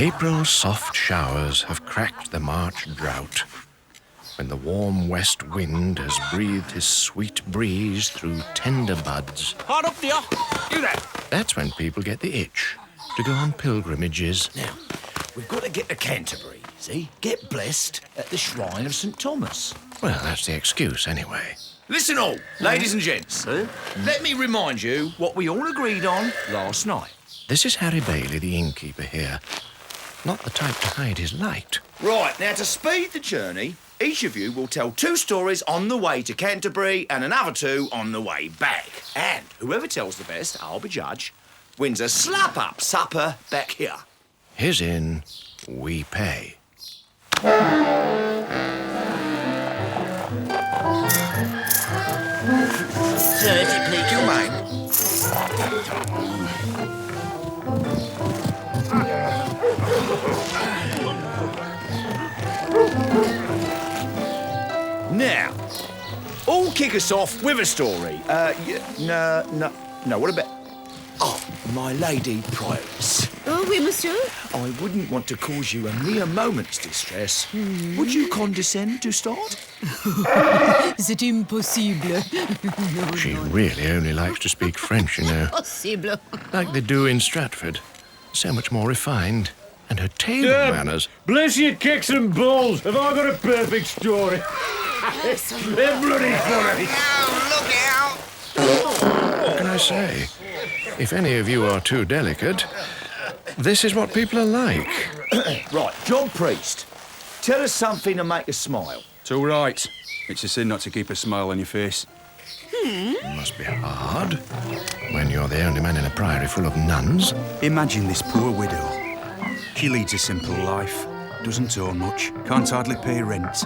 April's soft showers have cracked the March drought. When the warm west wind has breathed his sweet breeze through tender buds. Hard up there! You there! That's when people get the itch to go on pilgrimages. Now, we've got to get to Canterbury, see? Get blessed at the shrine of St Thomas. Well, that's the excuse anyway. Listen all, ladies and gents. Let me remind you what we all agreed on last night. This is Harry Bailey, the innkeeper here. Not the type to hide his light. Right, now to speed the journey, each of you will tell 2 stories on the way to Canterbury and another 2 on the way back. And whoever tells the best, I'll be judge, wins a slap-up supper back here. His inn, we pay. 30, please. You mind? Now, all kick us off with a story. No, what about... Oh, my lady prioress. Oh, oui, monsieur. I wouldn't want to cause you a mere moment's distress. Would you condescend to start? C'est impossible. She really only likes to speak French, you know. Possible. Like they do in Stratford. So much more refined. And her table manners. Bless your kicks and balls. Have I got a perfect story? They're bloody funny. Look out! What can I say? If any of you are too delicate, this is what people are like. Right, John Priest, tell us something to make us smile. It's all right. It's a sin not to keep a smile on your face. It must be hard when you're the only man in a priory full of nuns. Imagine this poor widow. She leads a simple life, doesn't own much, can't hardly pay rent.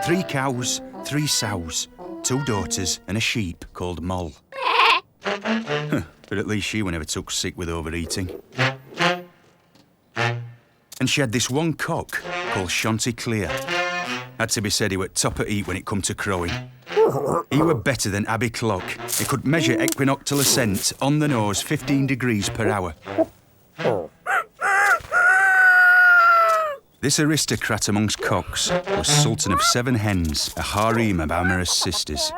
3 cows, 3 sows, 2 daughters and a sheep called Moll. But at least she never took sick with overeating. And she had this one cock called Chanticleer. Had to be said he were top of heat when it come to crowing. He were better than Abbey Clock. He could measure equinoctial ascent on the nose 15 degrees per hour. This aristocrat amongst cocks was Sultan of 7 hens, a harem of amorous sisters.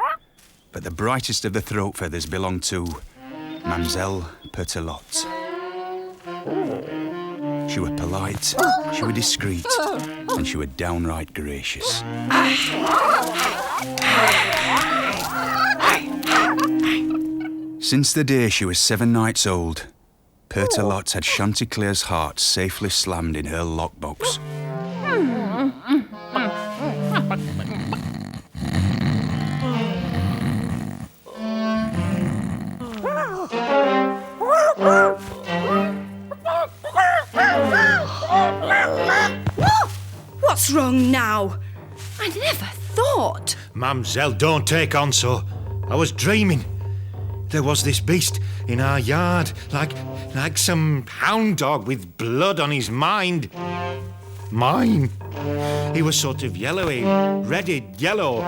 But the brightest of the throat feathers belonged to Mademoiselle Pertelotte. She were polite, she were discreet, and she were downright gracious. Since the day she was 7 nights old, Pertelotte had Chanticleer's heart safely slammed in her lockbox. What's wrong now? I never thought. Mamselle, don't take on so. I was dreaming. There was this beast in our yard, like some hound dog with blood on his mind. Mine. He was sort of yellowy, redded yellow,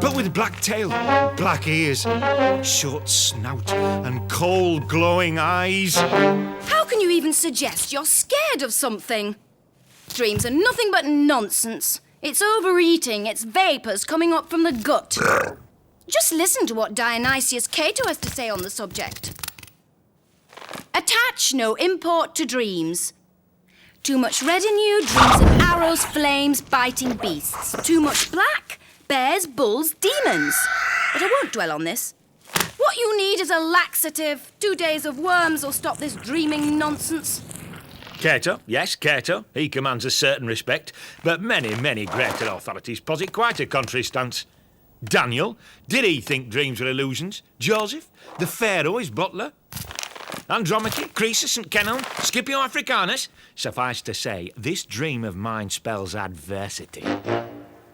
but with black tail, black ears, short snout, and cold glowing eyes. How can you even suggest you're scared of something? Dreams are nothing but nonsense. It's overeating, it's vapours coming up from the gut. Just listen to what Dionysius Cato has to say on the subject. Attach no import to dreams. Too much red in you, dreams of arrows, flames, biting beasts. Too much black, bears, bulls, demons. But I won't dwell on this. What you need is a laxative. 2 days of worms will stop this dreaming nonsense. Cato, yes, Cato. He commands a certain respect, but many, many greater authorities posit quite a contrary stance. Daniel, did he think dreams were illusions? Joseph, the Pharaoh, his butler? Andromache, Croesus and Canon, Scipio Africanus? Suffice to say, this dream of mine spells adversity.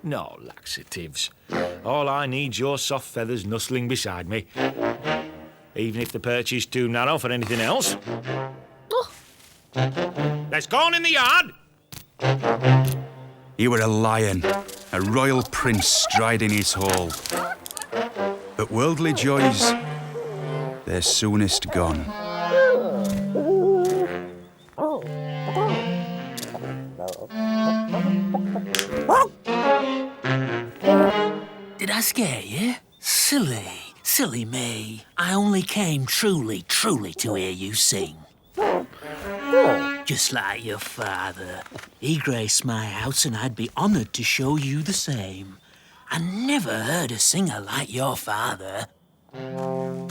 No laxatives. All I need's your soft feathers nuzzling beside me. Even if the perch is too narrow for anything else. Oh. There's corn in the yard! You were a lion, a royal prince striding his hall. But worldly joys, they're soonest gone. I scare you? Silly me. I only came truly to hear you sing. Just like your father. He graced my house and I'd be honoured to show you the same. I never heard a singer like your father. Oh.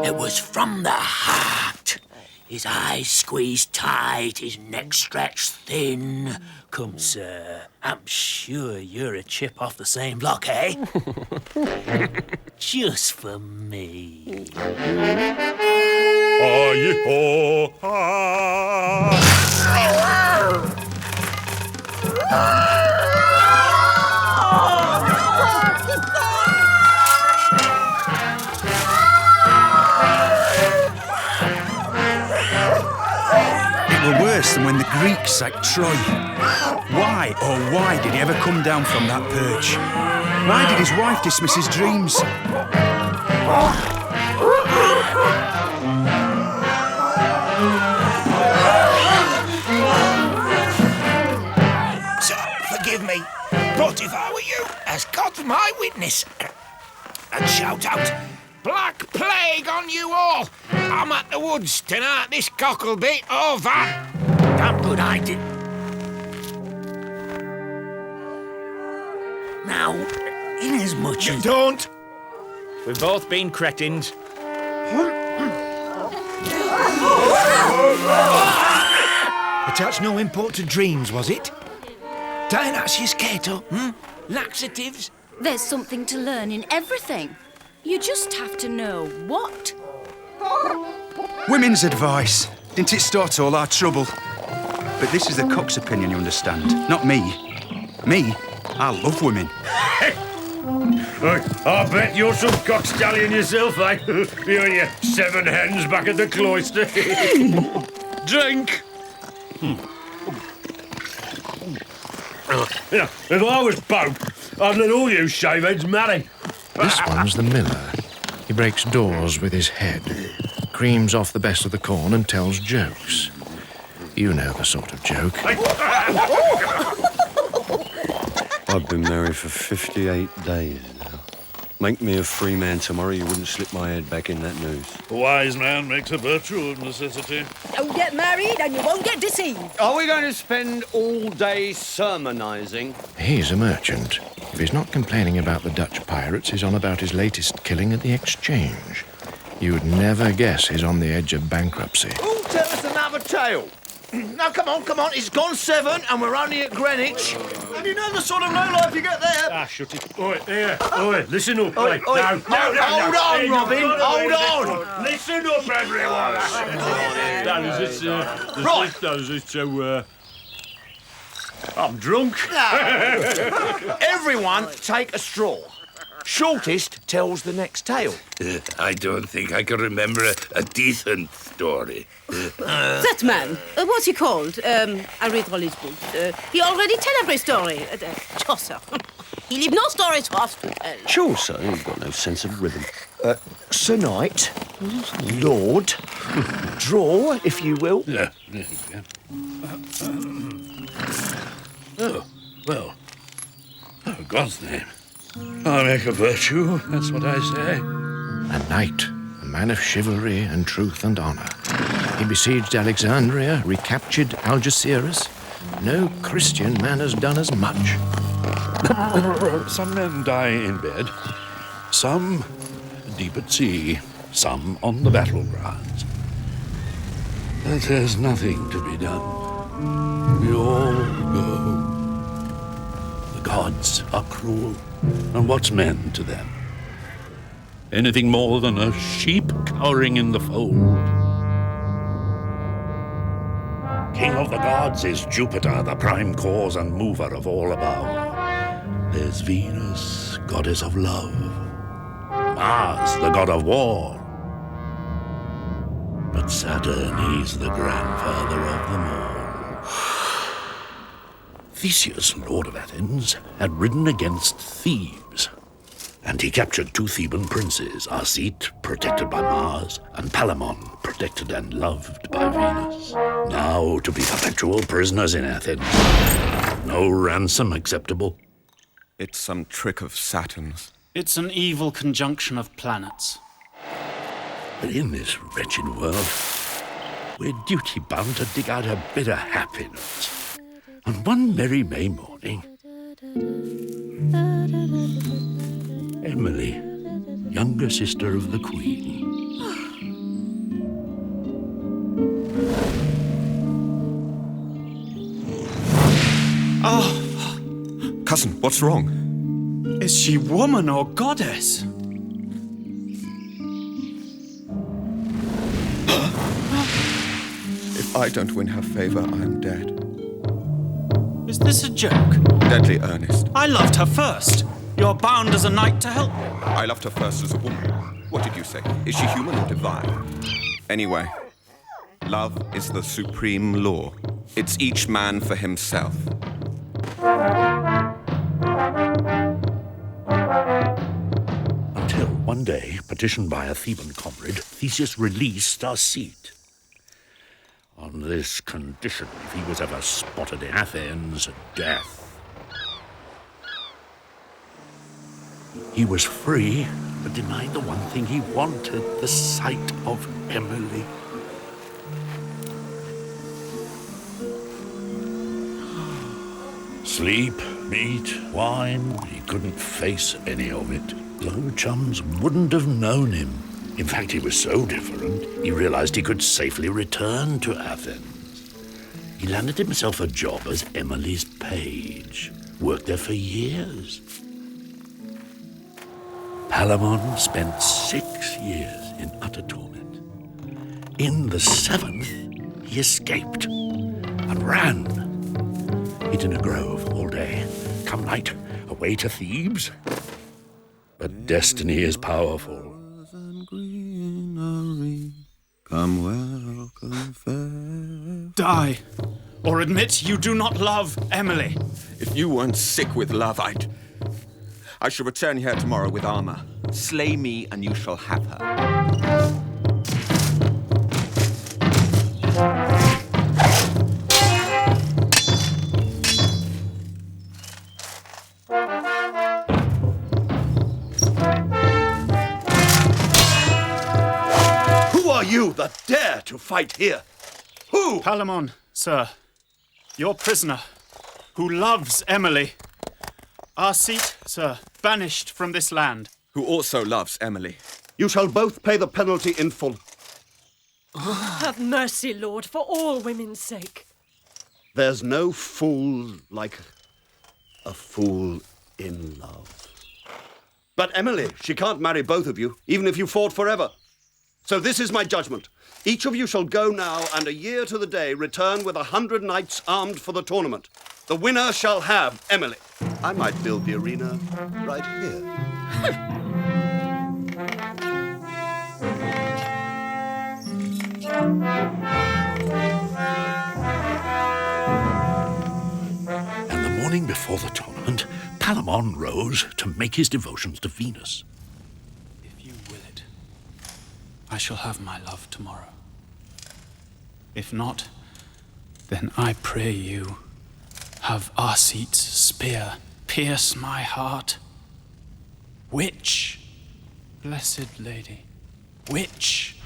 It was from the heart. His eyes squeezed tight, his neck stretched thin. Come, sir, I'm sure you're a chip off the same block, eh? Just for me. Were worse than when the Greeks sacked Troy. Why, oh why, did he ever come down from that perch? Why did his wife dismiss his dreams? Sir, forgive me, but if I were you, as God's my witness, I'd shout out, "Black plague on you all! I'm at the woods tonight, this cock'll be over." Damn good I did. Now, inasmuch as... Don't! We've both been cretins. Attach no import to dreams, was it? Dionysius Cato, laxatives? There's something to learn in everything. You just have to know what. Women's advice. Didn't it start all our trouble? But this is the cock's opinion, you understand, not me. Me, I love women. I bet you're some cock stallion yourself, eh? You and your 7 hens back at the cloister. Drink! Yeah, if I was Pope, I'd let all you shaveheads marry. This one's the miller. He breaks doors with his head, creams off the best of the corn and tells jokes. You know the sort of joke. I've been married for 58 days now. Make me a free man tomorrow, you wouldn't slip my head back in that noose. A wise man makes a virtue of necessity. Don't get married and you won't get deceived. Are we going to spend all day sermonising? He's a merchant. If he's not complaining about the Dutch pirates, he's on about his latest killing at the exchange. You'd never guess he's on the edge of bankruptcy. Who'll tell us another tale? Now, come on, it's gone 7 and we're only at Greenwich. And you know the sort of lowlife you get there. Ah, shut it. Oi, here. Oi, listen up. Oi, Right. oi, No. hold on, Hey, Robin, you've got to hold listen. on. Listen up, everyone. I'm drunk. Everyone take a straw. Shortest tells the next tale. I don't think I can remember a decent story. That man, what's he called? I read all his books. He already tell every story. Chaucer. He leave no stories for us to tell. Chaucer, you've got no sense of rhythm. Sir Knight, Lord, draw, if you will. Yeah. Oh, well. Oh, God's name. I make a virtue, that's what I say. A knight, a man of chivalry and truth and honour. He besieged Alexandria, recaptured Algeciras. No Christian man has done as much. Some men die in bed, some deep at sea, some on the battlegrounds. But there's nothing to be done. We all go. The gods are cruel, and what's men to them? Anything more than a sheep cowering in the fold. King of the gods is Jupiter, the prime cause and mover of all above. There's Venus, goddess of love. Mars, the god of war. But Saturn, he's the grandfather of them all. Theseus, lord of Athens, had ridden against Thebes. And he captured 2 Theban princes, Arcite, protected by Mars, and Palamon, protected and loved by Venus. Now to be perpetual prisoners in Athens. No ransom acceptable. It's some trick of Saturn's. It's an evil conjunction of planets. But in this wretched world, we're duty-bound to dig out a bit of happiness. On one merry May morning, Emily, younger sister of the Queen, Cousin, what's wrong? Is she woman or goddess? If I don't win her favor, I am dead. Is this a joke? Deadly earnest. I loved her first. You're bound as a knight to help me. I loved her first as a woman. What did you say? Is she human or divine? Anyway, love is the supreme law. It's each man for himself. until one day, petitioned by a Theban comrade, Theseus released Arcite. On this condition, if he was ever spotted in Athens, death. He was free, but denied the one thing he wanted, the sight of Emily. Sleep, meat, wine, he couldn't face any of it. Though chums wouldn't have known him. In fact, he was so different, he realized he could safely return to Athens. He landed himself a job as Emily's page. Worked there for years. Palamon spent 6 years in utter torment. In the 7th, he escaped and ran. Hid in a grove all day. Come night, away to Thebes. But destiny is powerful. Die, or admit you do not love Emily. If you weren't sick with love, I shall return here tomorrow with armor. Slay me and you shall have her. Who are you that dare to fight here? Who? Palamon, sir. Your prisoner, who loves Emily. Arcite, sir, banished from this land. Who also loves Emily. You shall both pay the penalty in full. Have mercy, Lord, for all women's sake. There's no fool like a fool in love. But Emily, she can't marry both of you, even if you fought forever. So this is my judgment. Each of you shall go now, and a year to the day return with 100 knights armed for the tournament. The winner shall have Emily. I might build the arena right here. And the morning before the tournament, Palamon rose to make his devotions to Venus. If you will it, I shall have my love tomorrow. If not, then I pray you, have Arcite's spear pierce my heart. Which, blessed lady, which?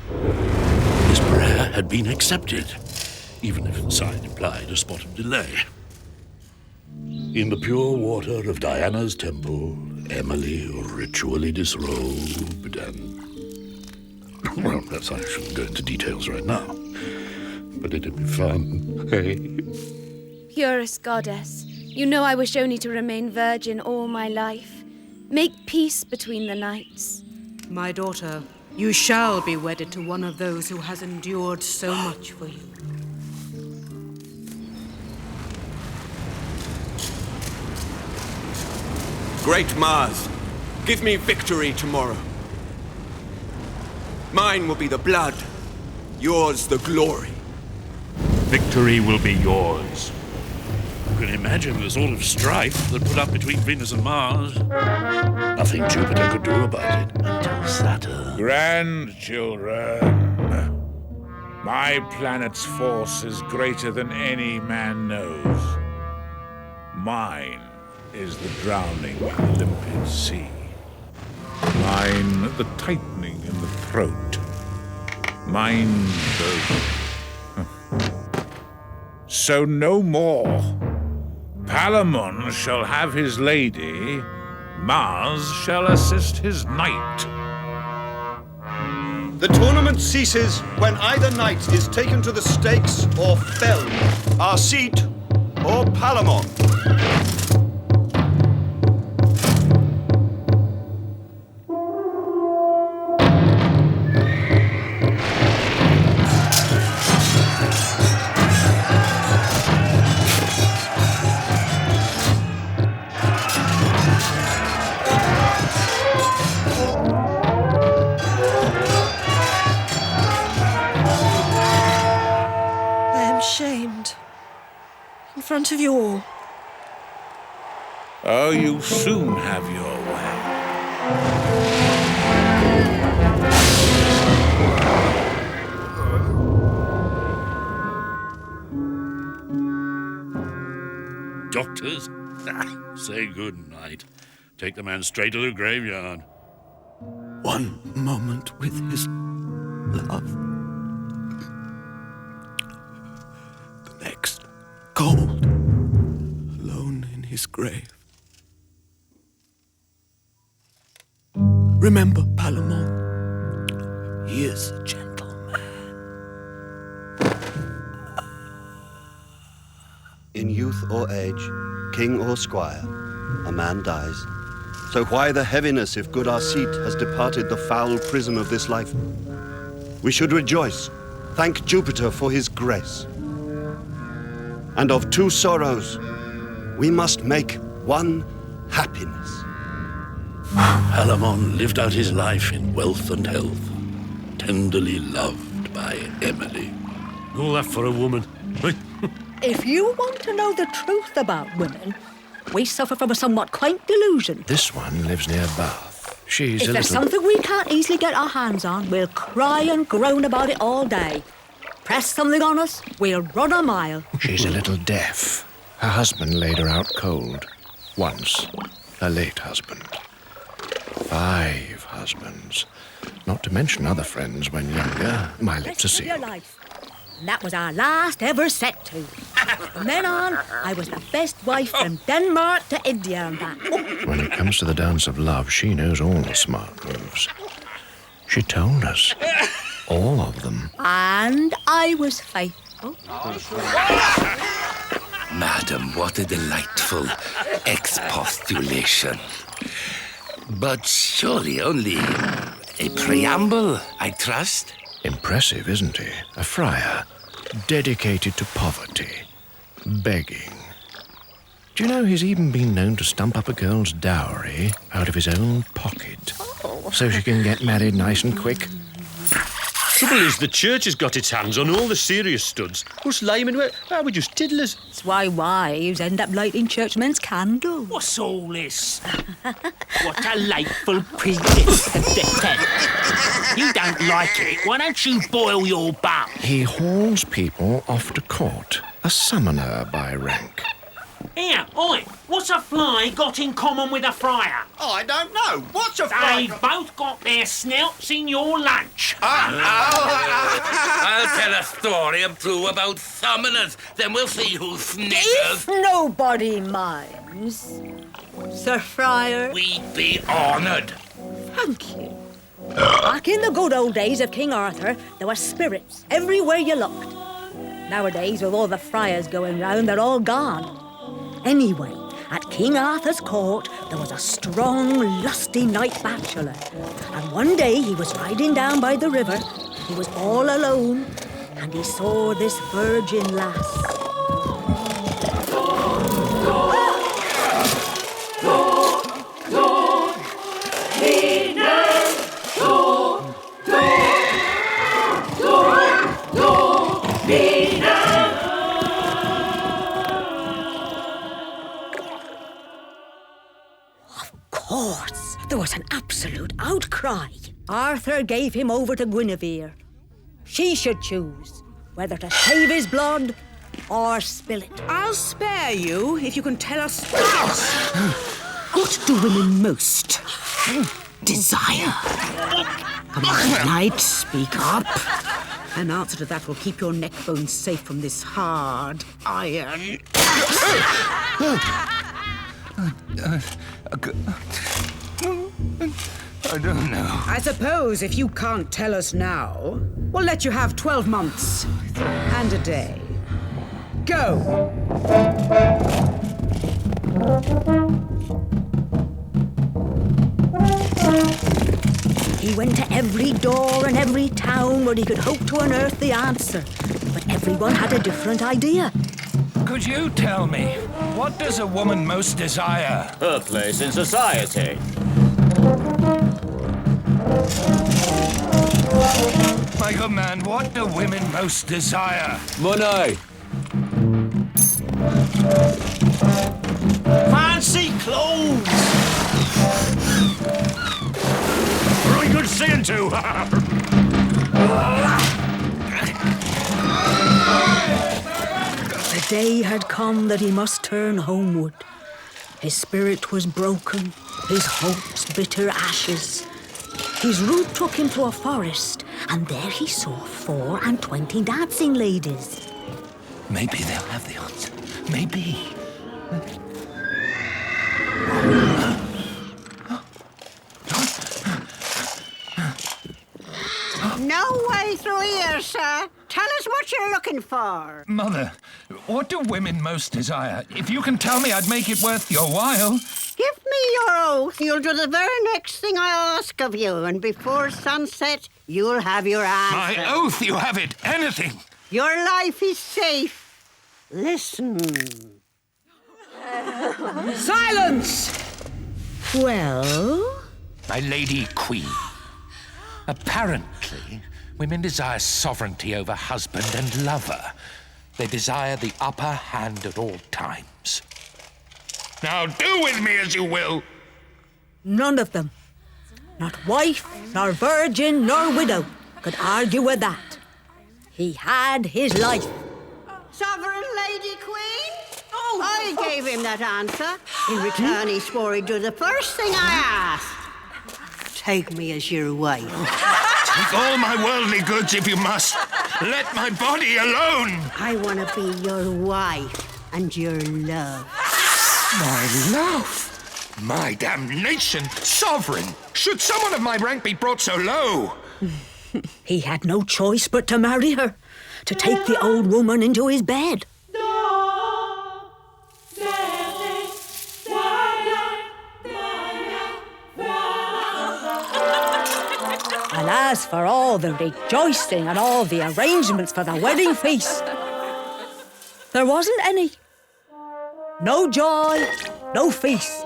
His prayer had been accepted, even if the sign implied a spot of delay. In the pure water of Diana's temple, Emily ritually disrobed and... Well, perhaps I shouldn't go into details right now. But it'd be fun, hey? Purest goddess, you know I wish only to remain virgin all my life. Make peace between the knights. My daughter, you shall be wedded to one of those who has endured so much for you. Great Mars, give me victory tomorrow. Mine will be the blood, yours the glory. Victory will be yours. You can imagine the sort of strife that put up between Venus and Mars. Nothing Jupiter could do about it until Saturn. Grandchildren, my planet's force is greater than any man knows. Mine is the drowning in the limpid sea. Mine the tightening in the throat. Mine the... So no more. Palamon shall have his lady, Mars shall assist his knight. The tournament ceases when either knight is taken to the stakes or felled, Arcite or Palamon. In front of you all. Oh, you soon have your way. Doctors, say good night. Take the man straight to the graveyard. One moment with his love. The next, cold, alone in his grave. Remember Palamon. He is a gentleman. In youth or age, king or squire, a man dies. So why the heaviness if good Arcite has departed the foul prison of this life? We should rejoice, thank Jupiter for his grace. And of two sorrows, we must make one happiness. Palamon lived out his life in wealth and health, tenderly loved by Emily. All that for a woman. If you want to know the truth about women, we suffer from a somewhat quaint delusion. This one lives near Bath. She's If a there's little... something we can't easily get our hands on, we'll cry and groan about it all day. Press something on us, we'll run a mile. She's a little deaf. Her husband laid her out cold. Once. Her late husband. 5 husbands. Not to mention other friends when younger. My lips are sealed. Life. And that was our last ever set to. From then on, I was the best wife from Denmark to India and back. When it comes to the dance of love, she knows all the smart moves. She told us. All of them. And I was faithful. Madam, what a delightful expostulation. But surely only a preamble, I trust? Impressive, isn't he? A friar, dedicated to poverty, begging. Do you know he's even been known to stump up a girl's dowry out of his own pocket, so she can get married nice and quick? Trouble is, the church has got its hands on all the serious studs. Us laymen, we're just tiddlers. That's why wives end up lighting churchmen's candles. What's all this? What a delightful princess. You don't like it. Why don't you boil your bum? He hauls people off to court, a summoner by rank. Here, oi, what's a fly got in common with a friar? Oh, I don't know. What's a fly? They've both got their snouts in your lunch. I'll tell a story or two about summoners, then we'll see who snickers. If nobody minds, Sir Friar. We'd be honoured. Thank you. Back in the good old days of King Arthur, there were spirits everywhere you looked. Nowadays, with all the friars going round, they're all gone. Anyway, at King Arthur's court, there was a strong, lusty knight bachelor. And one day he was riding down by the river. He was all alone, and he saw this virgin lass. There was an absolute outcry. Arthur gave him over to Guinevere. She should choose whether to save his blood or spill it. I'll spare you if you can tell us what do women most desire? Come on, Knight, speak up. An answer to that will keep your neck bones safe from this hard iron. I don't know. I suppose if you can't tell us now, we'll let you have 12 months and a day. Go! He went to every door and every town where he could hope to unearth the answer. But everyone had a different idea. Could you tell me, what does a woman most desire? Her place in society. My good man, what do women most desire? Money. Fancy clothes! Very good seeing to. The day had come that he must turn homeward. His spirit was broken, his hopes bitter ashes. His route took him to a forest, and there he saw 24 dancing ladies. Maybe they'll have the answer. Maybe. No way through here, sir. Tell us what you're looking for. Mother, what do women most desire? If you can tell me, I'd make it worth your while. Give me your oath. You'll do the very next thing I ask of you, and before sunset, you'll have your answer. My oath, you have it. Anything. Your life is safe. Listen. Silence! Well? My lady queen. Apparently, women desire sovereignty over husband and lover. They desire the upper hand at all times. Now do with me as you will. None of them, not wife, nor virgin, nor widow, could argue with that. He had his life. Sovereign Lady Queen? Oh, I gave him that answer. In return, he swore he'd do the first thing I asked. Take me as your wife. Take all my worldly goods if you must. Let my body alone. I want to be your wife and your love. My love? My damnation! Sovereign! Should someone of my rank be brought so low? He had no choice but to marry her, to take the old woman into his bed. And as for all the rejoicing and all the arrangements for the wedding feast, there wasn't any. No joy, no feast.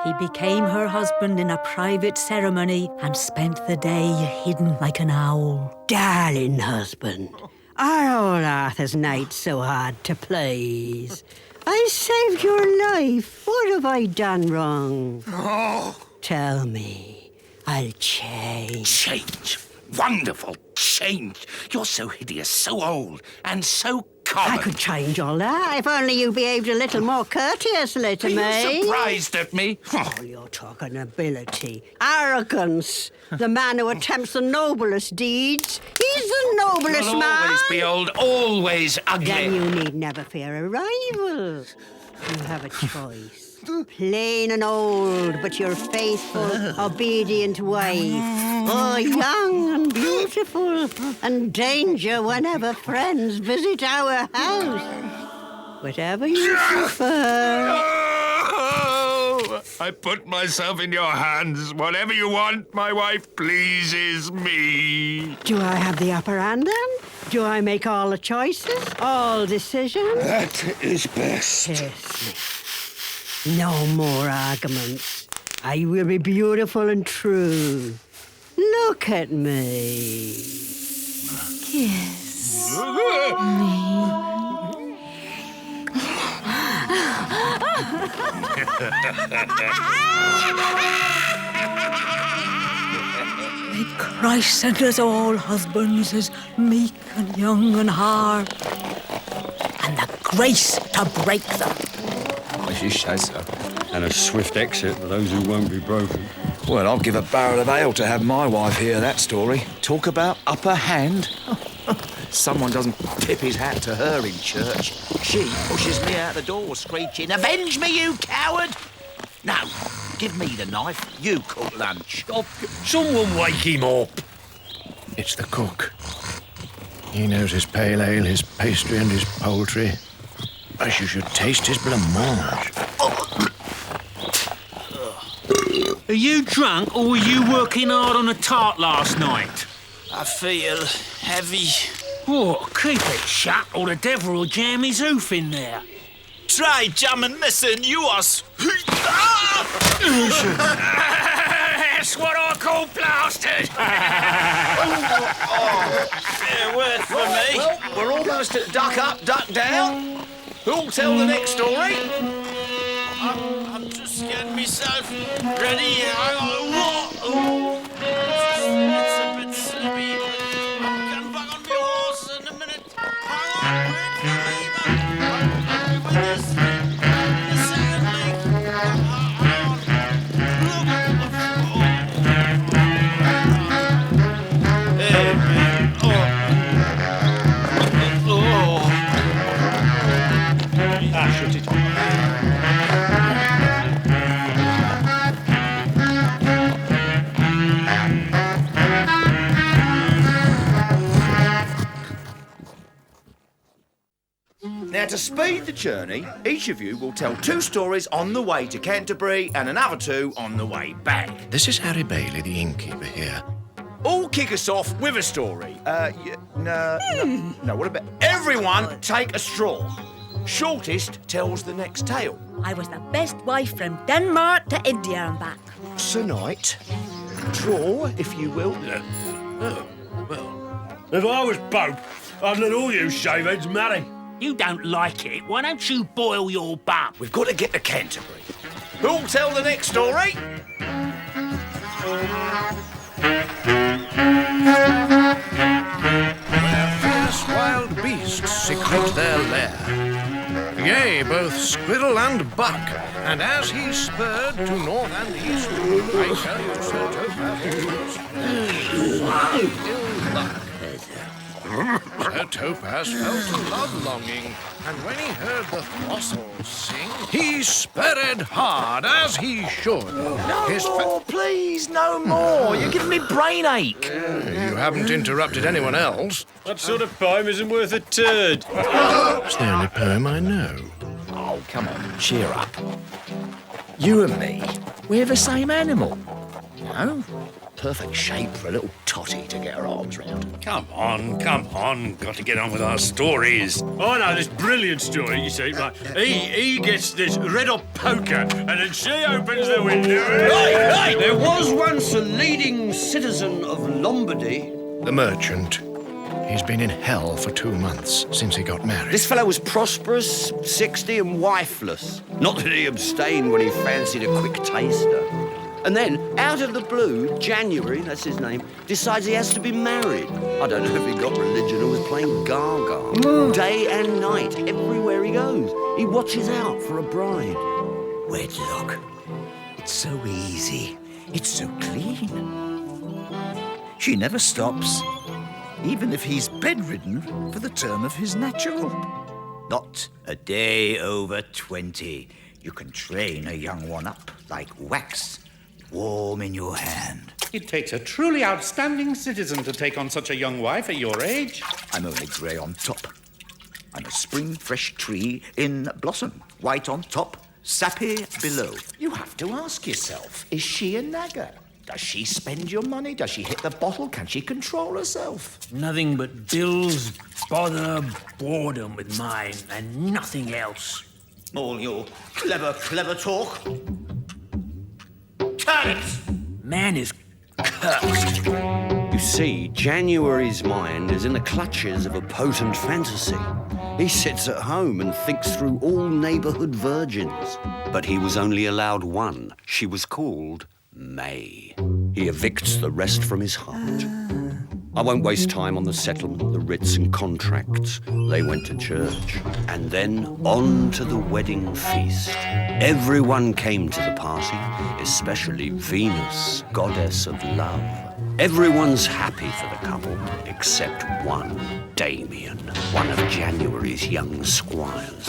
He became her husband in a private ceremony and spent the day hidden like an owl. Darling husband, are all Arthur's knights so hard to please? I saved your life. What have I done wrong? Oh. Tell me. I'll change. Change? Wonderful change. You're so hideous, so old, and so common. I could change all that if only you behaved a little more courteously to me. Are you surprised at me? Oh, you're talking ability. Arrogance. The man who attempts the noblest deeds. He's the noblest You'll man. always be old, always ugly. Then you need never fear a rival. You have a choice. Plain and old, but your faithful, obedient wife. Oh, young and beautiful, and danger whenever friends visit our house. Whatever you prefer. Oh, I put myself in your hands. Whatever you want, my wife pleases me. Do I have the upper hand then? Do I make all the choices? All decisions? That is best. Yes. No more arguments. I will be beautiful and true. Look at me. Kiss me. May Christ send us all husbands as meek and young and hard, disgrace to break them. If you say so. And a swift exit for those who won't be broken. Well, I'll give a barrel of ale to have my wife hear that story. Talk about upper hand. Someone doesn't tip his hat to her in church. She pushes me out the door screeching, "Avenge me, you coward!" No, give me the knife. You cook lunch. Oh, someone wake him up. It's the cook. He knows his pale ale, his pastry and his poultry. As you should taste his blancmange. Are you drunk or were you working hard on a tart last night? I feel heavy. Oh, keep it shut or the devil will jam his hoof in there. Try jam and listen, you us. That's what I call plastered. Fair word for me. Well, we're almost at duck up, duck down. Who'll tell the next story? I'm just getting myself ready. It's a bit slippy. I'm getting back on my horse in a minute. Hang on, wait for me, man. With this thing. The second leg. Hey, man. Shut it. Now, to speed the journey, each of you will tell 2 stories on the way to Canterbury and another 2 on the way back. This is Harry Bailey, the innkeeper here. All kick us off with a story. No, what about... Everyone take a straw. Shortest tells the next tale. I was the best wife from Denmark to India and back. Sir Knight, draw, if you will. If I was Pope, I'd let all you shaveheads marry. You don't like it. Why don't you boil your bum? We've got to get to Canterbury. Who'll tell the next story? Where fierce wild beasts secrete their lair. Yea, both squirrel and buck. And as he spurred to north and east, I tell you, Sir Sir Topaz felt a love-longing, and when he heard the throstles sing, he spurred hard, as he should. No more, please, no more. You're giving me brain ache. You haven't interrupted anyone else. That sort of poem isn't worth a turd. It's the only poem I know. Oh, come on, cheer up. You and me, we're the same animal. You know? Perfect shape for a little totty to get her arms round. Come on. Got to get on with our stories. I know this brilliant story, you see. Right. He gets this red-hot poker, and then she opens the window. Right. There was once a leading citizen of Lombardy. The merchant. He's been in hell for 2 months since he got married. This fellow was prosperous, 60 and wifeless. Not that he abstained when he fancied a quick taster. And then, out of the blue, January, that's his name, decides he has to be married. I don't know if he got religion or was playing gaga. Day and night, everywhere he goes. He watches out for a bride. Wedlock. It's so easy. It's so clean. She never stops, even if he's bedridden for the term of his natural. Not a day over 20. You can train a young one up like wax. Warm in your hand. It takes a truly outstanding citizen to take on such a young wife at your age. I'm only grey on top. I'm a spring fresh tree in blossom. White on top, sappy below. You have to ask yourself, is she a nagger? Does she spend your money? Does she hit the bottle? Can she control herself? Nothing but bills, bother, boredom with mine, and nothing else. All your clever talk. Man is cursed. You see, January's mind is in the clutches of a potent fantasy. He sits at home and thinks through all neighbourhood virgins. But he was only allowed one. She was called May. He evicts the rest from his heart. I won't waste time on the settlement, the writs and contracts. They went to church. And then on to the wedding feast. Everyone came to the party, especially Venus, goddess of love. Everyone's happy for the couple, except one, Damien, one of January's young squires.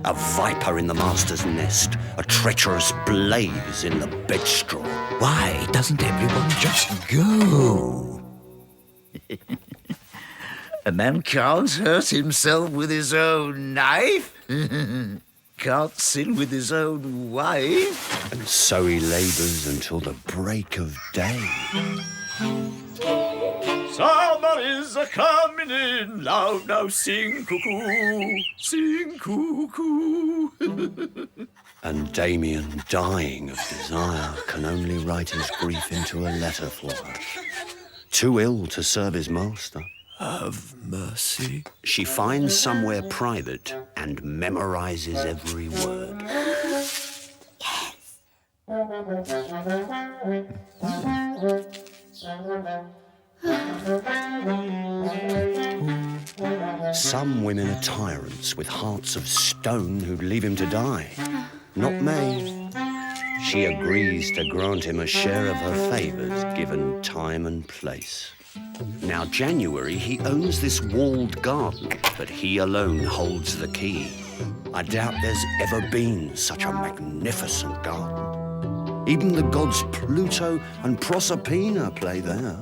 A viper in the master's nest, a treacherous blaze in the bedstraw. Why doesn't everyone just go? A man can't hurt himself with his own knife. Can't sin with his own wife. And so he labours until the break of day. Somebody's a-coming in, loud now sing cuckoo, sing cuckoo. And Damien, dying of desire, can only write his grief into a letter for her. Too ill to serve his master. Have mercy. She finds somewhere private and memorises every word. Some women are tyrants with hearts of stone who'd leave him to die. Not May. She agrees to grant him a share of her favours, given time and place. Now, January, he owns this walled garden, but he alone holds the key. I doubt there's ever been such a magnificent garden. Even the gods Pluto and Proserpina play there.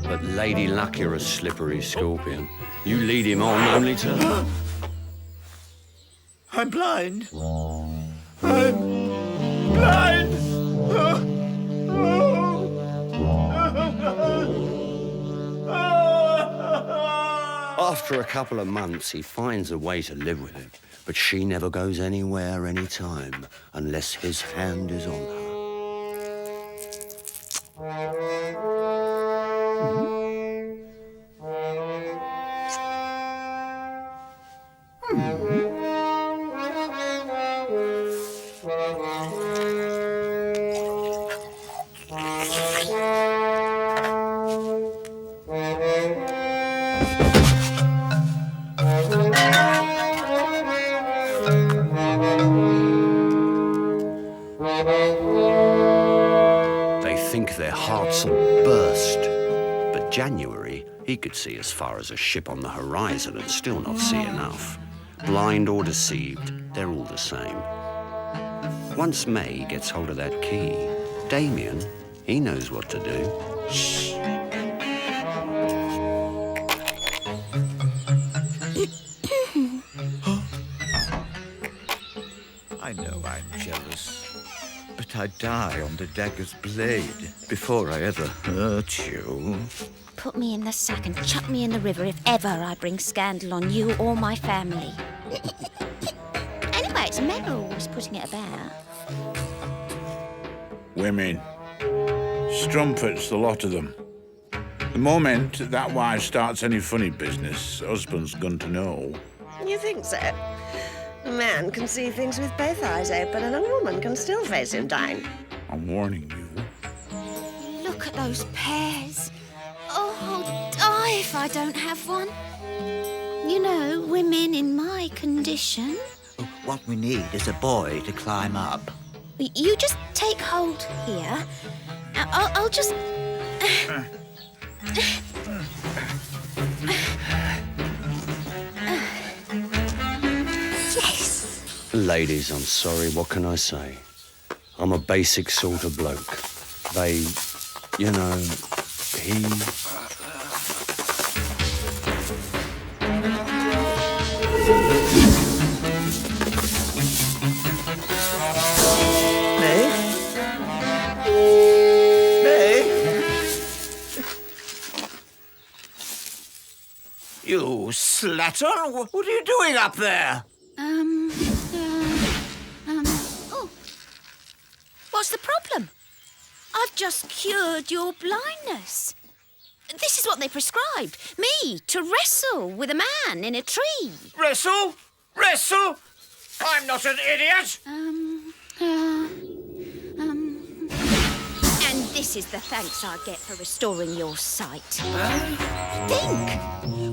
But Lady Luck, you're a slippery scorpion. You lead him on only to... I'm blind. I'm blind. After a couple of months, he finds a way to live with it, but she never goes anywhere, anytime, unless his hand is on her. Their hearts will burst. But January, he could see as far as a ship on the horizon and still not see enough. Blind or deceived, they're all the same. Once May gets hold of that key, Damien, he knows what to do. Shh. I know I'm jealous. But I'd die on the dagger's blade before I ever hurt you. Put me in the sack and chuck me in the river if ever I bring scandal on you or my family. Anyway, it's men who are always putting it about. Women. Strumpets, the lot of them. The moment that wife starts any funny business, husband's going to know. You think so? A man can see things with both eyes open, and a woman can still face him down. I'm warning you. Look at those pears. Oh, I'll die if I don't have one. You know, women in my condition. What we need is a boy to climb up. You just take hold here. I'll just... Yes! Ladies, I'm sorry, what can I say? I'm a basic sort of bloke. They, you know, he... You slattern! What are you doing up there? Oh. What's the problem? I've just cured your blindness. This is what they prescribed. Me, to wrestle with a man in a tree. Wrestle? Wrestle? I'm not an idiot! And this is the thanks I get for restoring your sight. Think!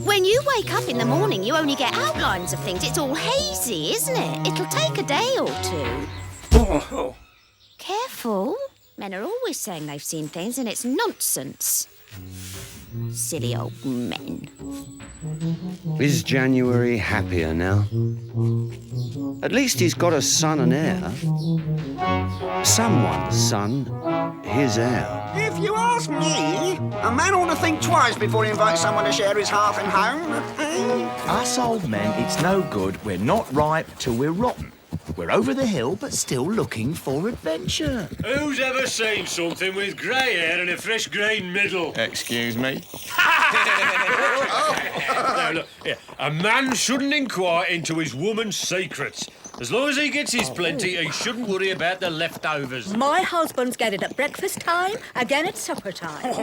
When you wake up in the morning, you only get outlines of things. It's all hazy, isn't it? It'll take a day or two. Careful. Men are always saying they've seen things, and it's nonsense. Silly old men. Is January happier now? At least he's got a son and heir. Someone's son, his heir. If you ask me, a man ought to think twice before he invites someone to share his hearth and home. Us old men, it's no good. We're not ripe till we're rotten. We're over the hill, but still looking for adventure. Who's ever seen something with grey hair and a fresh green middle? Excuse me? Now, look, here. A man shouldn't inquire into his woman's secrets. As long as he gets his plenty, he shouldn't worry about the leftovers. My husband's get it at breakfast time, again at supper time.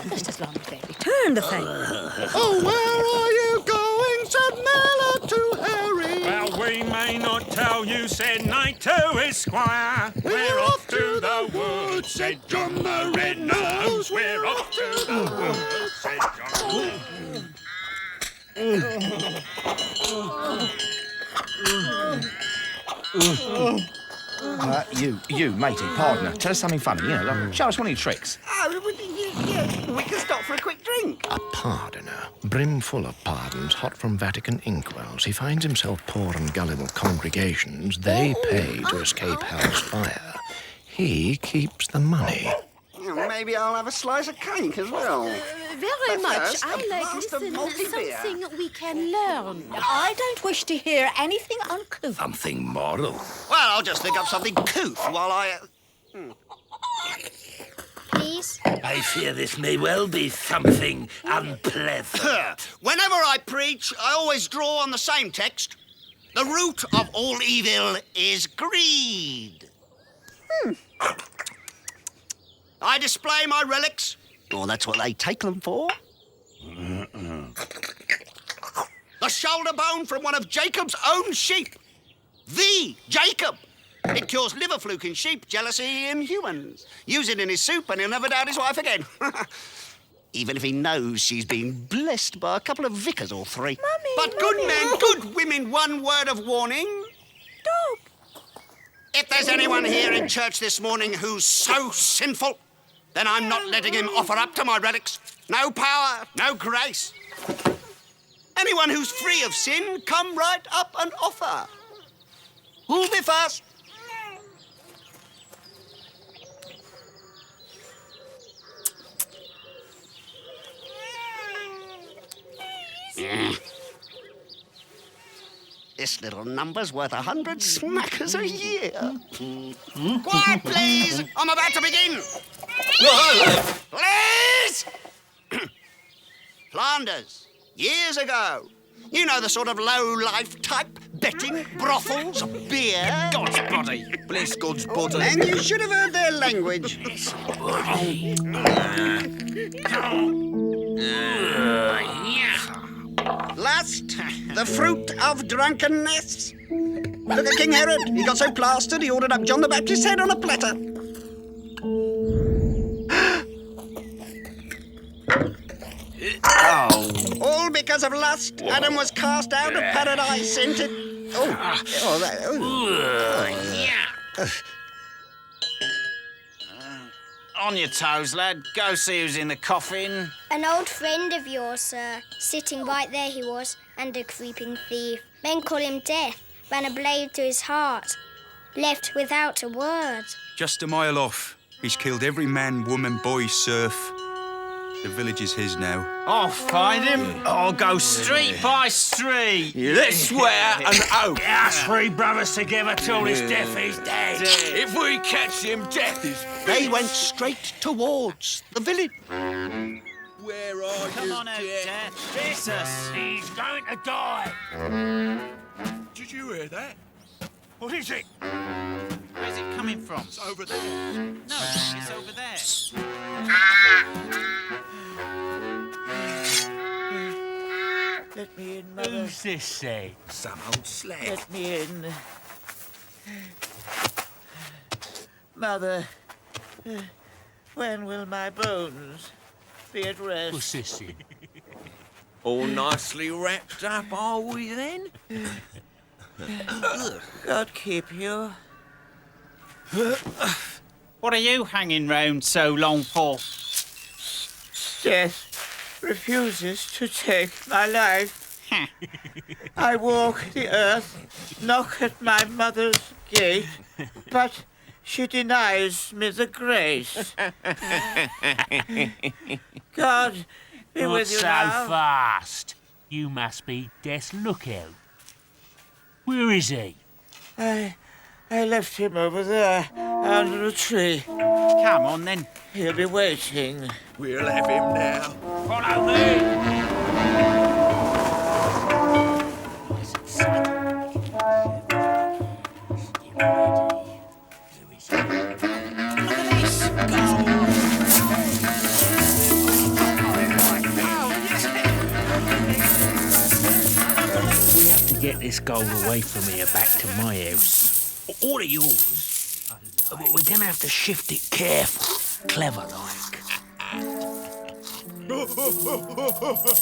Just as long as they return the favour. Oh, where are you going? Said Nella to Harry. Well, we may not tell you, said Knight to his squire. We're off to the woods, said John the Red-Nosed. We're off to the woods, said John. You, matey, partner, tell us something funny, show us one of your tricks. We can stop for a quick drink. A pardoner, brimful of pardons, hot from Vatican inkwells. He finds himself poor and gullible congregations. They pay to escape hell's fire. He keeps the money. Maybe I'll have a slice of cake as well. Very But much. first, I a like glass of listen, malty beer. something we can learn. I don't wish to hear anything uncouth. Something moral. Well, I'll just think up something couth while I... Please? I fear this may well be something unpleasant. Whenever I preach, I always draw on the same text. The root of all evil is greed. I display my relics. Or that's what they take them for. The shoulder bone from one of Jacob's own sheep. The Jacob. It cures liver fluke in sheep, jealousy in humans. Use it in his soup and he'll never doubt his wife again. Even if he knows she's been blessed by a couple of vicars or three. Mummy, But good men, good women, one word of warning. Dog. If there's anyone here in church this morning who's so sinful, then I'm not letting him offer up to my relics. No power, no grace. Anyone who's free of sin, come right up and offer. Who'll be first? This little number's worth 100 smackers a year. Quiet, please. I'm about to begin. Please! Flanders, years ago. You know the sort of low-life type. Betting, brothels, beer. God's body. Bless God's body. And you should have heard their language. Lust, the fruit of drunkenness. Look at King Herod. He got so plastered he ordered up John the Baptist's head on a platter. All because of lust. Adam was cast out of paradise into... On your toes, lad. Go see who's in the coffin. An old friend of yours, sir. Sitting right there he was, and a creeping thief. Men call him Death. Ran a blade to his heart. Left without a word. Just a mile off. He's killed every man, woman, boy, serf. The village is his now. I'll find him. I'll go street by street. Let's swear an oath. Us three brothers together till this Death is dead. If we catch him, Death is... They went straight towards the village. Where are Come on out, Death. Jesus. He's going to die. Did you hear that? What is it? Where's it coming from? It's over there. No, it's over there. Let me in, Mother. Who's this, say? Some old slag. Let me in. Mother, when will my bones be at rest? Who's this, say? All nicely wrapped up, are we then? God keep you. What are you hanging round so long for? Death refuses to take my life. I walk the earth, knock at my mother's gate, but she denies me the grace. God be Not with you so now. fast. You must be Death's lookout. Where is he? I left him over there, under a tree. Come on, then. He'll be waiting. We'll have him now. Follow me! We have to get this gold away from here back to my house. All of yours. But we're going to have to shift it careful, clever-like.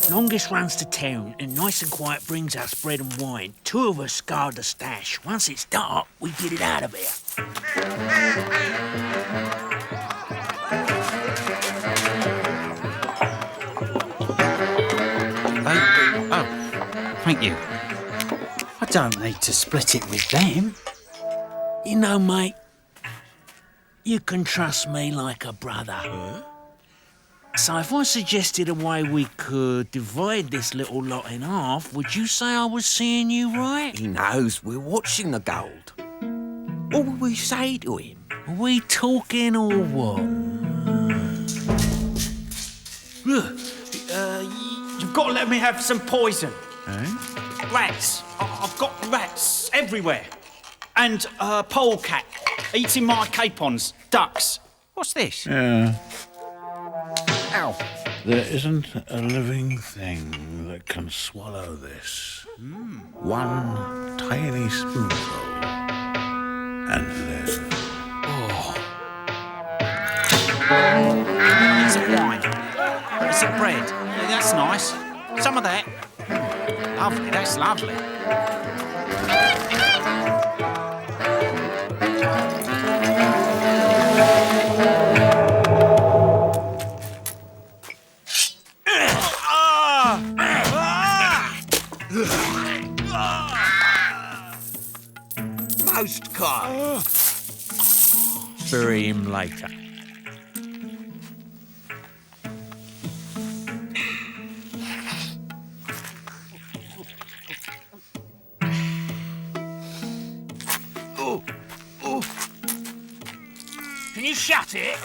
Longest runs to town and nice and quiet brings us bread and wine. Two of us guard the stash. Once it's dark, we get it out of here. Oh, thank you. I don't need to split it with them. You know, mate, you can trust me like a brother. So if I suggested a way we could divide this little lot in half, would you say I was seeing you right? He knows we're watching the gold. What will we say to him? Are we talking or what? You've got to let me have some poison. Eh? Rats. I've got rats everywhere. And polecat eating my capons. Ducks. What's this? Yeah. Ow. There isn't a living thing that can swallow this. One tiny spoonful and live. It's a wine. It's a bread. Yeah, that's nice. Some of that. Lovely, that's lovely. Most kind. Bury him later. Can you shut it?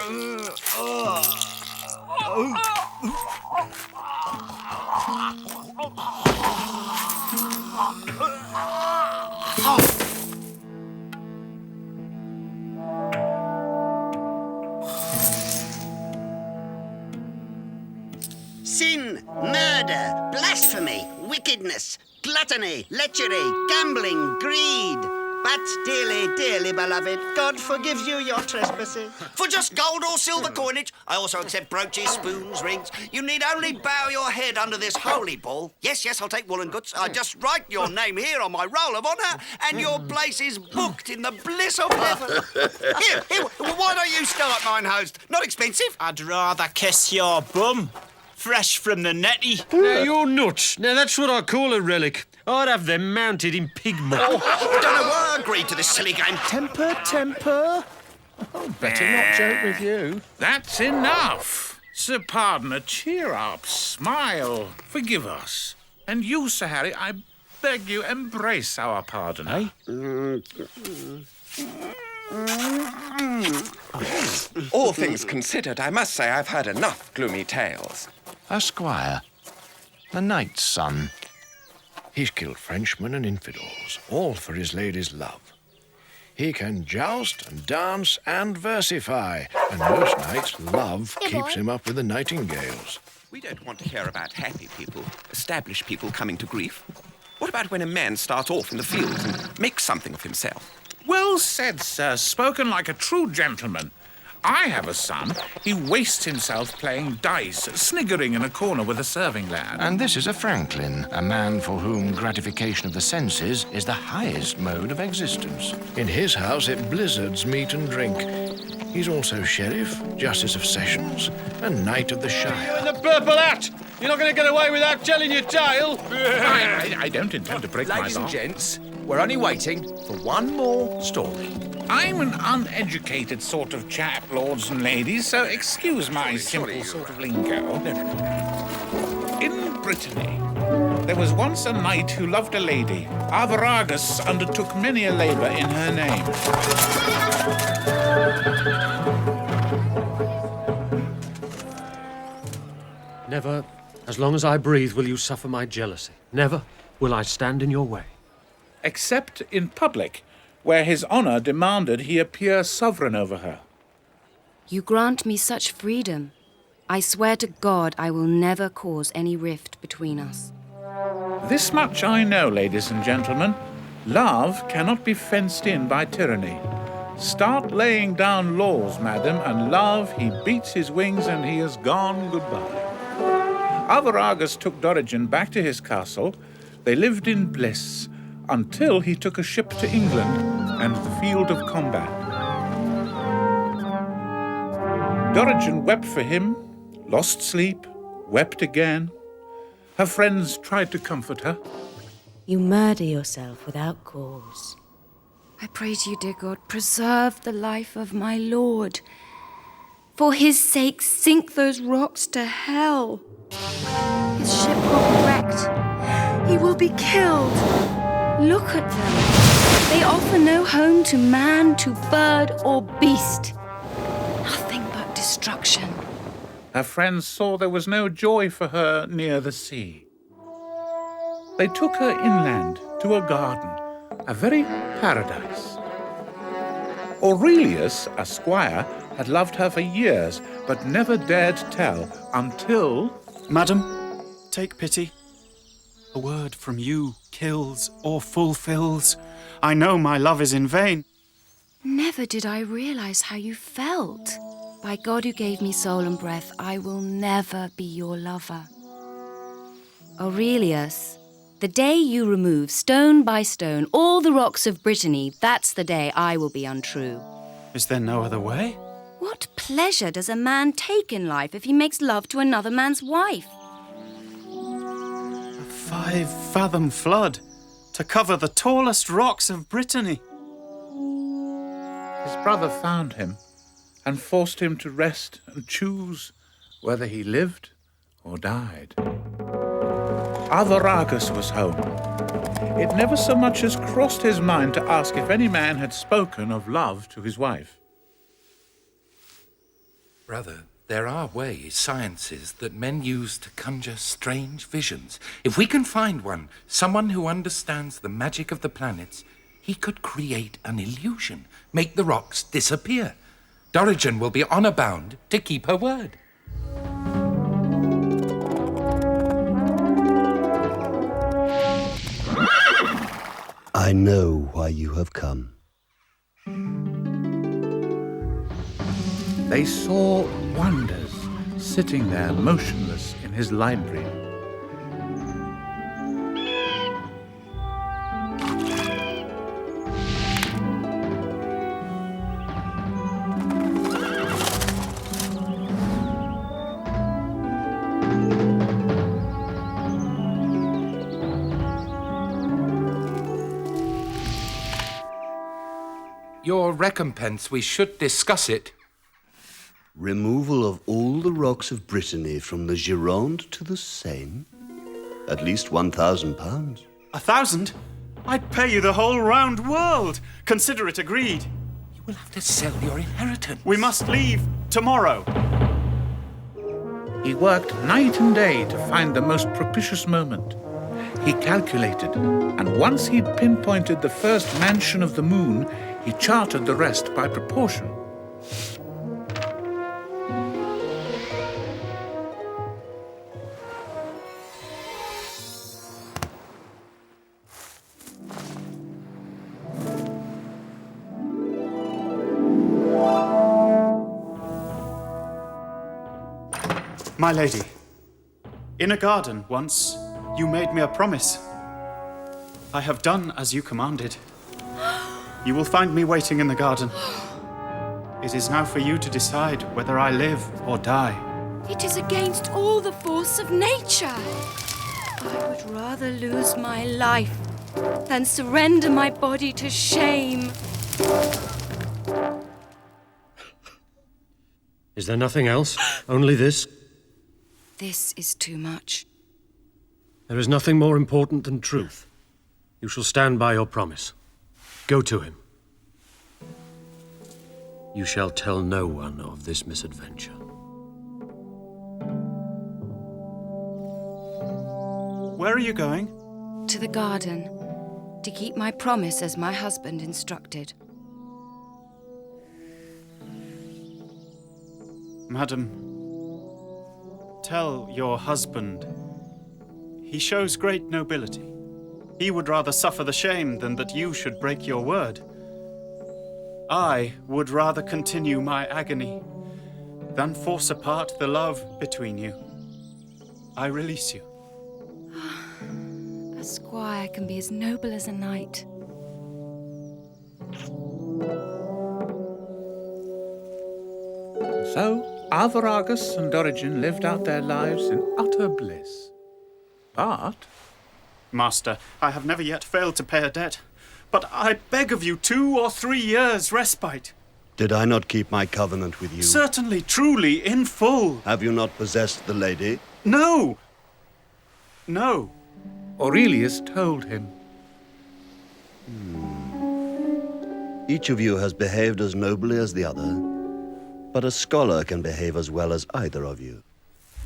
Sin, murder, blasphemy, wickedness, gluttony, lechery, gambling, greed. But dearly, dearly beloved, God forgives you your trespasses. For just gold or silver coinage, I also accept brooches, spoons, rings. You need only bow your head under this holy ball. Yes, yes, I'll take woolen goods. I just write your name here on my roll of honour, and your place is booked in the bliss of heaven. Here, why don't you start, mine host? Not expensive. I'd rather kiss your bum. Fresh from the netty. Now, you're nuts. Now, that's what I call a relic. I'd have them mounted in pig muck. Don't know why I agreed to this silly game. Temper, temper. Oh, better not joke with you. That's enough. Sir Pardoner, cheer up, smile, forgive us. And you, Sir Harry, I beg you, embrace our Pardoner. All things considered, I must say I've heard enough gloomy tales. A squire, a knight's son. He's killed Frenchmen and infidels, all for his lady's love. He can joust and dance and versify, and most nights love keeps him up with the nightingales. We don't want to hear about happy people, established people coming to grief. What about when a man starts off in the fields and makes something of himself? Well said, sir. Spoken like a true gentleman. I have a son. He wastes himself playing dice, sniggering in a corner with a serving lad. And this is a Franklin, a man for whom gratification of the senses is the highest mode of existence. In his house it blizzards meat and drink. He's also sheriff, justice of sessions, and knight of the Shire. And the purple hat! You're not going to get away without telling your tale. I don't intend to break my law. Ladies and gents, we're only waiting for one more story. I'm an uneducated sort of chap, lords and ladies, so excuse my simple sort of lingo. In Brittany, there was once a knight who loved a lady. Arviragus undertook many a labour in her name. Never, as long as I breathe, will you suffer my jealousy. Never will I stand in your way. Except in public, where his honour demanded he appear sovereign over her. You grant me such freedom. I swear to God I will never cause any rift between us. This much I know, ladies and gentlemen. Love cannot be fenced in by tyranny. Start laying down laws, madam, and love, he beats his wings and he is gone goodbye. Arviragus took Dorigen back to his castle. They lived in bliss until he took a ship to England and the field of combat. Dorigen wept for him, lost sleep, wept again. Her friends tried to comfort her. You murder yourself without cause. I pray to you, dear God, preserve the life of my lord. For his sake, sink those rocks to hell. His ship will be wrecked. He will be killed. Look at them. They offer no home to man, to bird or beast. Nothing but destruction. Her friends saw there was no joy for her near the sea. They took her inland to a garden, a very paradise. Aurelius, a squire, had loved her for years, but never dared tell until... Madam, take pity. A word from you kills or fulfills. I know my love is in vain. Never did I realize how you felt. By God who gave me soul and breath, I will never be your lover. Aurelius, the day you remove stone by stone all the rocks of Brittany, that's the day I will be untrue. Is there no other way? What pleasure does a man take in life if he makes love to another man's wife? A 5-fathom flood to cover the tallest rocks of Brittany. His brother found him and forced him to rest and choose whether he lived or died. Arviragus was home. It never so much as crossed his mind to ask if any man had spoken of love to his wife. Brother, there are ways, sciences, that men use to conjure strange visions. If we can find one, someone who understands the magic of the planets, he could create an illusion, make the rocks disappear. Dorigen will be honor bound to keep her word. I know why you have come. They saw wonders sitting there motionless in his library. Your recompense, we should discuss it. Removal of all the rocks of Brittany from the Gironde to the Seine? At least £1,000. 1,000? I'd pay you the whole round world. Consider it agreed. You will have to sell your inheritance. We must leave tomorrow. He worked night and day to find the most propitious moment. He calculated, and once he'd pinpointed the first mansion of the moon, he charted the rest by proportion. My lady, in a garden once, you made me a promise. I have done as you commanded. You will find me waiting in the garden. It is now for you to decide whether I live or die. It is against all the force of nature. I would rather lose my life than surrender my body to shame. Is there nothing else? Only this? This is too much. There is nothing more important than truth. You shall stand by your promise. Go to him. You shall tell no one of this misadventure. Where are you going? To the garden, to keep my promise as my husband instructed. Madam, tell your husband. He shows great nobility. He would rather suffer the shame than that you should break your word. I would rather continue my agony than force apart the love between you. I release you. A squire can be as noble as a knight. So, Arviragus and Dorigen lived out their lives in utter bliss. But... Master, I have never yet failed to pay a debt, but I beg of you 2 or 3 years' respite. Did I not keep my covenant with you? Certainly, truly, in full. Have you not possessed the lady? No! No. Aurelius told him. Each of you has behaved as nobly as the other, but a scholar can behave as well as either of you.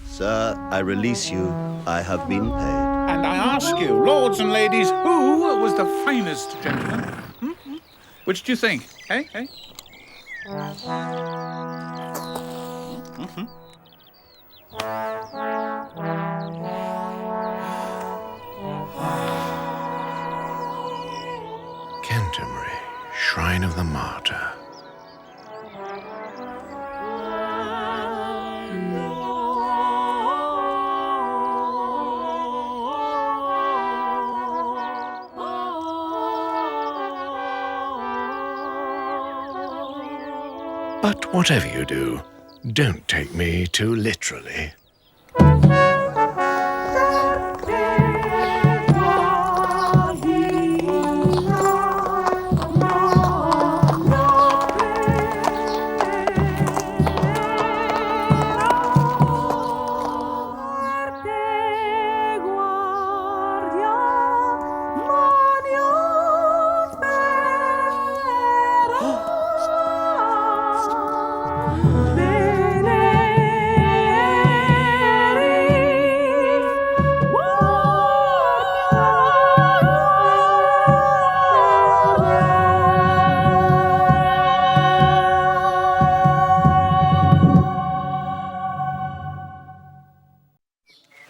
Sir, I release you. I have been paid. And I ask you, lords and ladies, who was the finest gentleman? Which do you think? Hey, hey? Canterbury, Shrine of the Martyr. But whatever you do, don't take me too literally.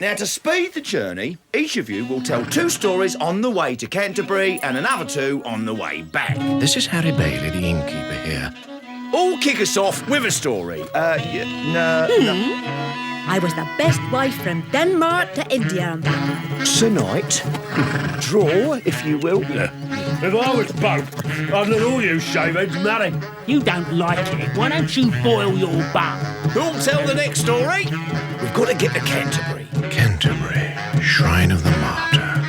Now, to speed the journey, each of you will tell 2 stories on the way to Canterbury and another 2 on the way back. This is Harry Bailey, the innkeeper here. All kick us off with a story. I was the best wife from Denmark to India and back. Sir Knight, draw, if you will. If I was Pope, I'd let all you shaveheads marry. You don't like it. Why don't you boil your bum? Who'll tell the next story? We've got to get to Canterbury. Canterbury, Shrine of the Martyr.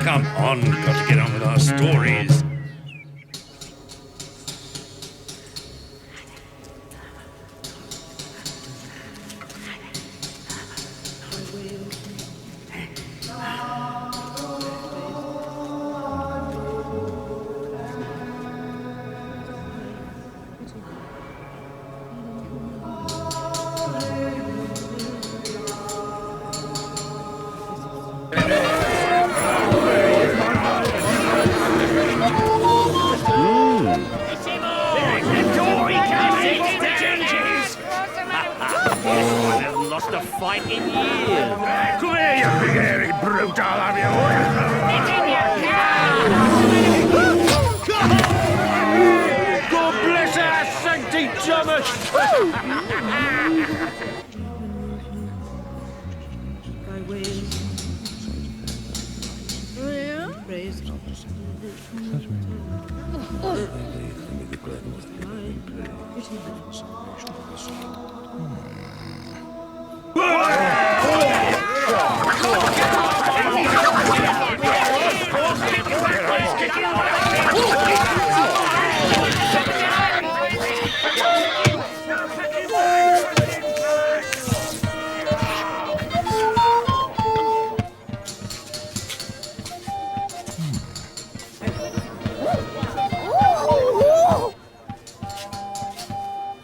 Come on, got to get on with our stories.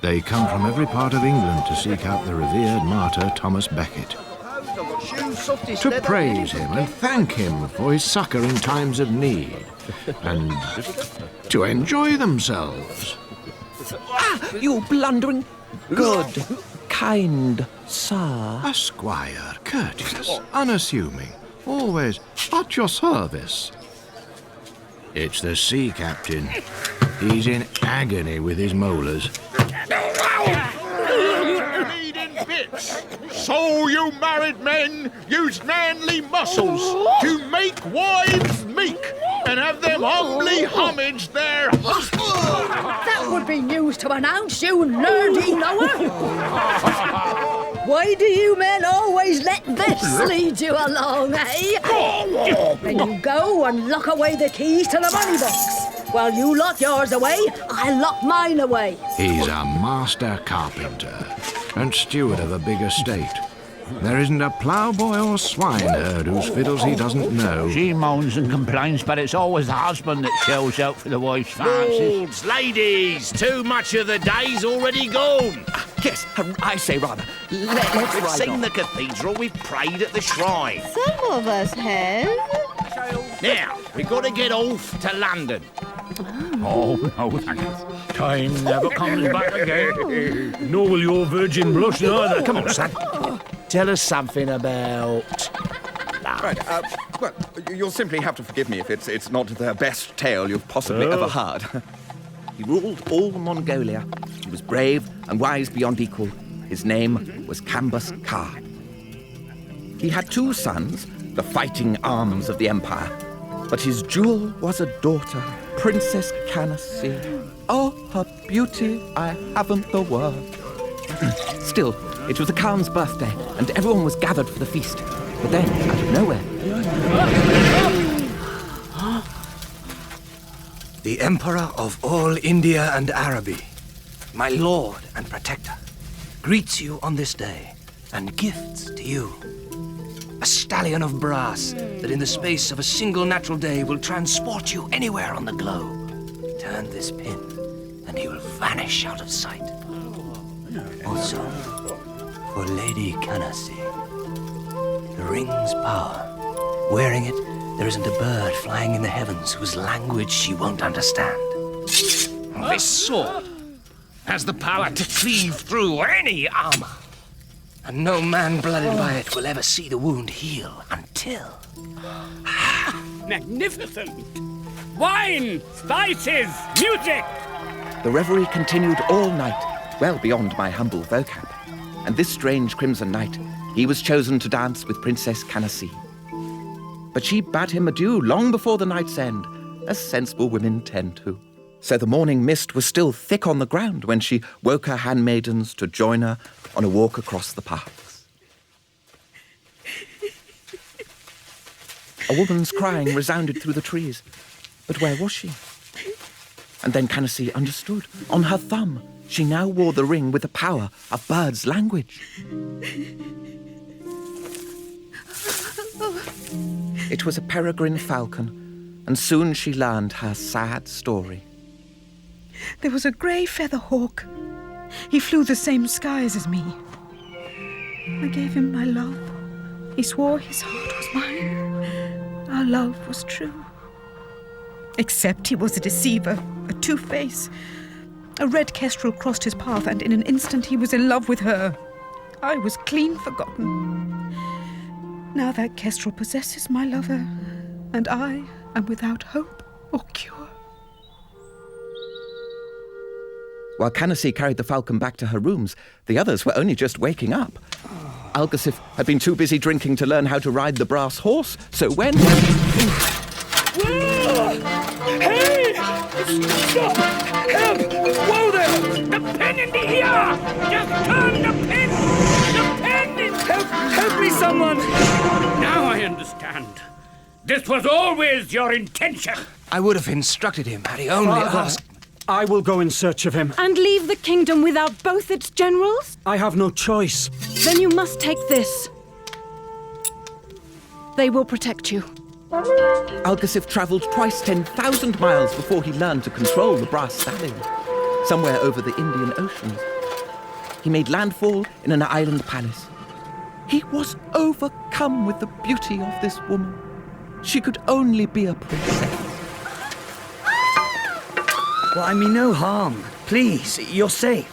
They come from every part of England to seek out the revered martyr Thomas Becket, to praise him and thank him for his succour in times of need, and to enjoy themselves. Ah, you blundering, good, kind sir. A squire, courteous, unassuming, always at your service. It's the sea captain. He's in agony with his molars. Bleeding bits! So you married men use manly muscles to make wives meek and have them humbly homage their husbands. That would be news to announce, you nerdy knower. Why do you men always let this lead you along, eh? Then you go and lock away the keys to the money box. While you lock yours away, I lock mine away. He's a master carpenter and steward of a big estate. There isn't a ploughboy or swineherd whose fiddles he doesn't know. She moans and complains, but it's always the husband that shells out for the wife's fancies. Lords, ladies, too much of the day's already gone. Yes, I say rather. Let's We've ride seen on. the cathedral, we've prayed at the shrine. Some of us have. Now, we've got to get off to London. Oh, no, thanks. Time never comes back again. Nor will your virgin blush either. Come on, son. Tell us something about... Right, well, you'll simply have to forgive me if it's not the best tale you've possibly ever heard. He ruled all Mongolia. He was brave and wise beyond equal. His name was Cambus Kar. He had 2 sons, the fighting arms of the empire. But his jewel was a daughter, Princess Canassi. Oh, her beauty, I haven't the word. Still, it was the Khan's birthday, and everyone was gathered for the feast. But then, out of nowhere... The Emperor of all India and Araby, my lord and protector, greets you on this day and gifts to you a stallion of brass that in the space of a single natural day will transport you anywhere on the globe. Turn this pin and he will vanish out of sight. Also, for Lady Canassi, the ring's power. Wearing it, there isn't a bird flying in the heavens whose language she won't understand. This sword has the power to cleave through any armor. And no man blooded by it will ever see the wound heal until... Magnificent! Wine, spices, music! The revelry continued all night, well beyond my humble vocab. And this strange crimson night, he was chosen to dance with Princess Canassi. But she bade him adieu long before the night's end, as sensible women tend to. So the morning mist was still thick on the ground when she woke her handmaidens to join her on a walk across the parks. A woman's crying resounded through the trees. But where was she? And then Canassi understood. On her thumb, she now wore the ring with the power of birds' language. It was a peregrine falcon, and soon she learned her sad story. There was a grey feather hawk. He flew the same skies as me. I gave him my love. He swore his heart was mine. Our love was true. Except he was a deceiver, a two-face. A red kestrel crossed his path, and in an instant he was in love with her. I was clean forgotten. Now that kestrel possesses my lover, and I am without hope or cure. While Canassi carried the falcon back to her rooms, the others were only just waking up. Algasif had been too busy drinking to learn how to ride the brass horse, so when... Hey! Stop! Help! into here! Just turn the pin! The pin is... Help me, someone! Now I understand. This was always your intention. I would have instructed him had he only asked. I will go in search of him. And leave the kingdom without both its generals? I have no choice. Then you must take this. They will protect you. Algasif travelled twice 10,000 miles before he learned to control the brass stallion, somewhere over the Indian Ocean. He made landfall in an island palace. He was overcome with the beauty of this woman. She could only be a princess. Well, I mean no harm. Please, you're safe.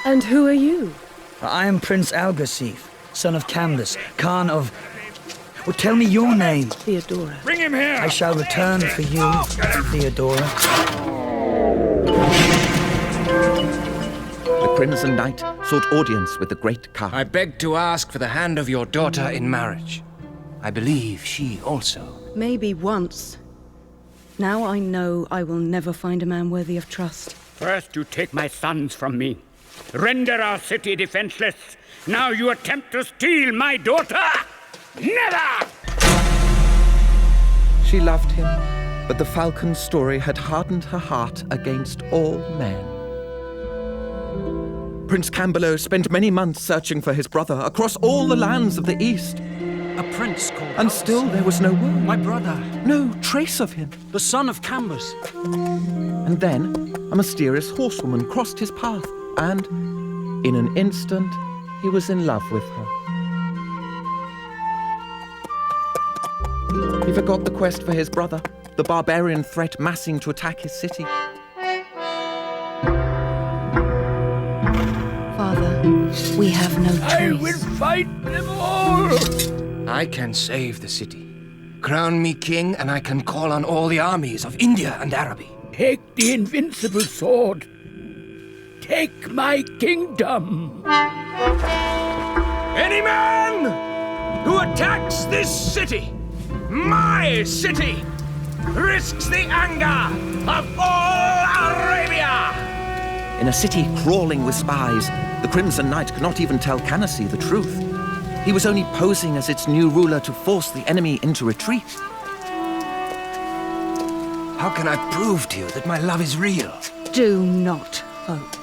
And who are you? I am Prince Algasif, son of Candace, Khan of... Well, tell me your name. Theodora. Bring him here! I shall return for you, Theodora. The Crimson Knight sought audience with the great Khan. I beg to ask for the hand of your daughter in marriage. I believe she also. Maybe once. Now I know I will never find a man worthy of trust. First you take my sons from me. Render our city defenseless. Now you attempt to steal my daughter? Never! She loved him, but the falcon's story had hardened her heart against all men. Prince Camberlow spent many months searching for his brother across all the lands of the East. A prince called... And still there was no word. My brother. No trace of him. The son of Cambus. And then a mysterious horsewoman crossed his path, and in an instant he was in love with her. He forgot the quest for his brother, the barbarian threat massing to attack his city. Father, we have no choice. I will fight them all! I can save the city. Crown me king, and I can call on all the armies of India and Araby. Take the invincible sword. Take my kingdom. Any man who attacks this city, my city, risks the anger of all Arabia! In a city crawling with spies, the Crimson Knight could not even tell Canassie the truth. He was only posing as its new ruler to force the enemy into retreat. How can I prove to you that my love is real? Do not hope.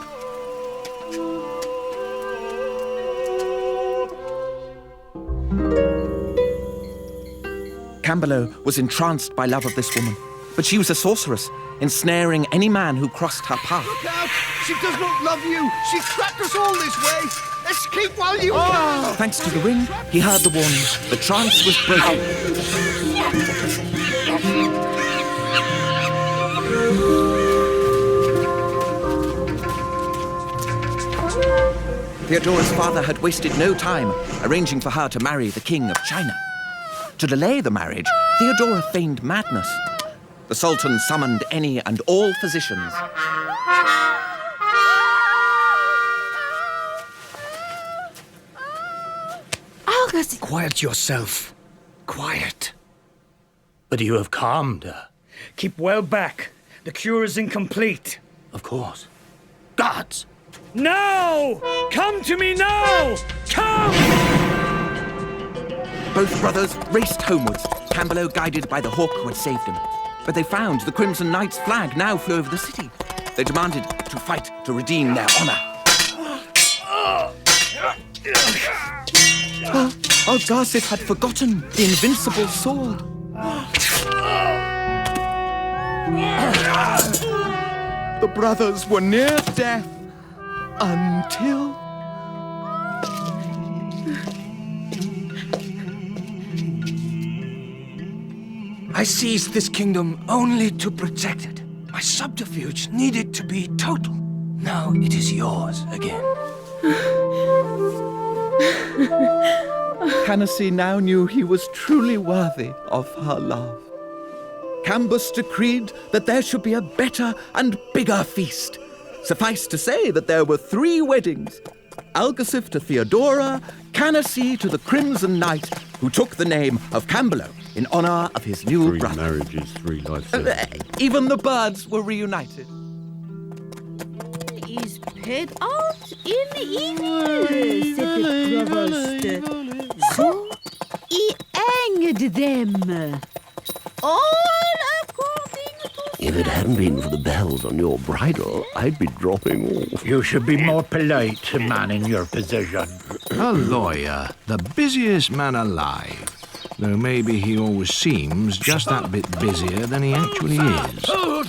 Camberlow was entranced by love of this woman, but she was a sorceress, ensnaring any man who crossed her path. Look out! She does not love you! She trapped us all this way! Escape while you can! Thanks to the ring, he heard the warning. The trance was broken. Theodora's father had wasted no time arranging for her to marry the king of China. To delay the marriage, Theodora feigned madness. The Sultan summoned any and all physicians. Algasif! Quiet yourself. Quiet. But you have calmed her. Keep well back. The cure is incomplete. Of course. Gods! Now! Come to me now! Come! Both brothers raced homewards, Camberlow guided by the hawk who had saved him. But they found the Crimson Knight's flag now flew over the city. They demanded to fight to redeem their honor. Algasif had forgotten the invincible sword. The brothers were near death until... I seized this kingdom only to protect it. My subterfuge needed to be total. Now it is yours again. Canassie now knew he was truly worthy of her love. Cambus decreed that there should be a better and bigger feast. Suffice to say that there were 3 weddings. Algasif to Theodora, Canassie to the Crimson Knight, who took the name of Camberlow in honor of his new brother. 3 marriages, 3 life sentences. Even the birds were reunited. is paid out in evil, said the provost. So he hanged them. All according to... If it hadn't been for the bells on your bridle, I'd be dropping off. You should be more polite, a man in your position. A lawyer, the busiest man alive. Though maybe he always seems just that bit busier than he actually is. Oh,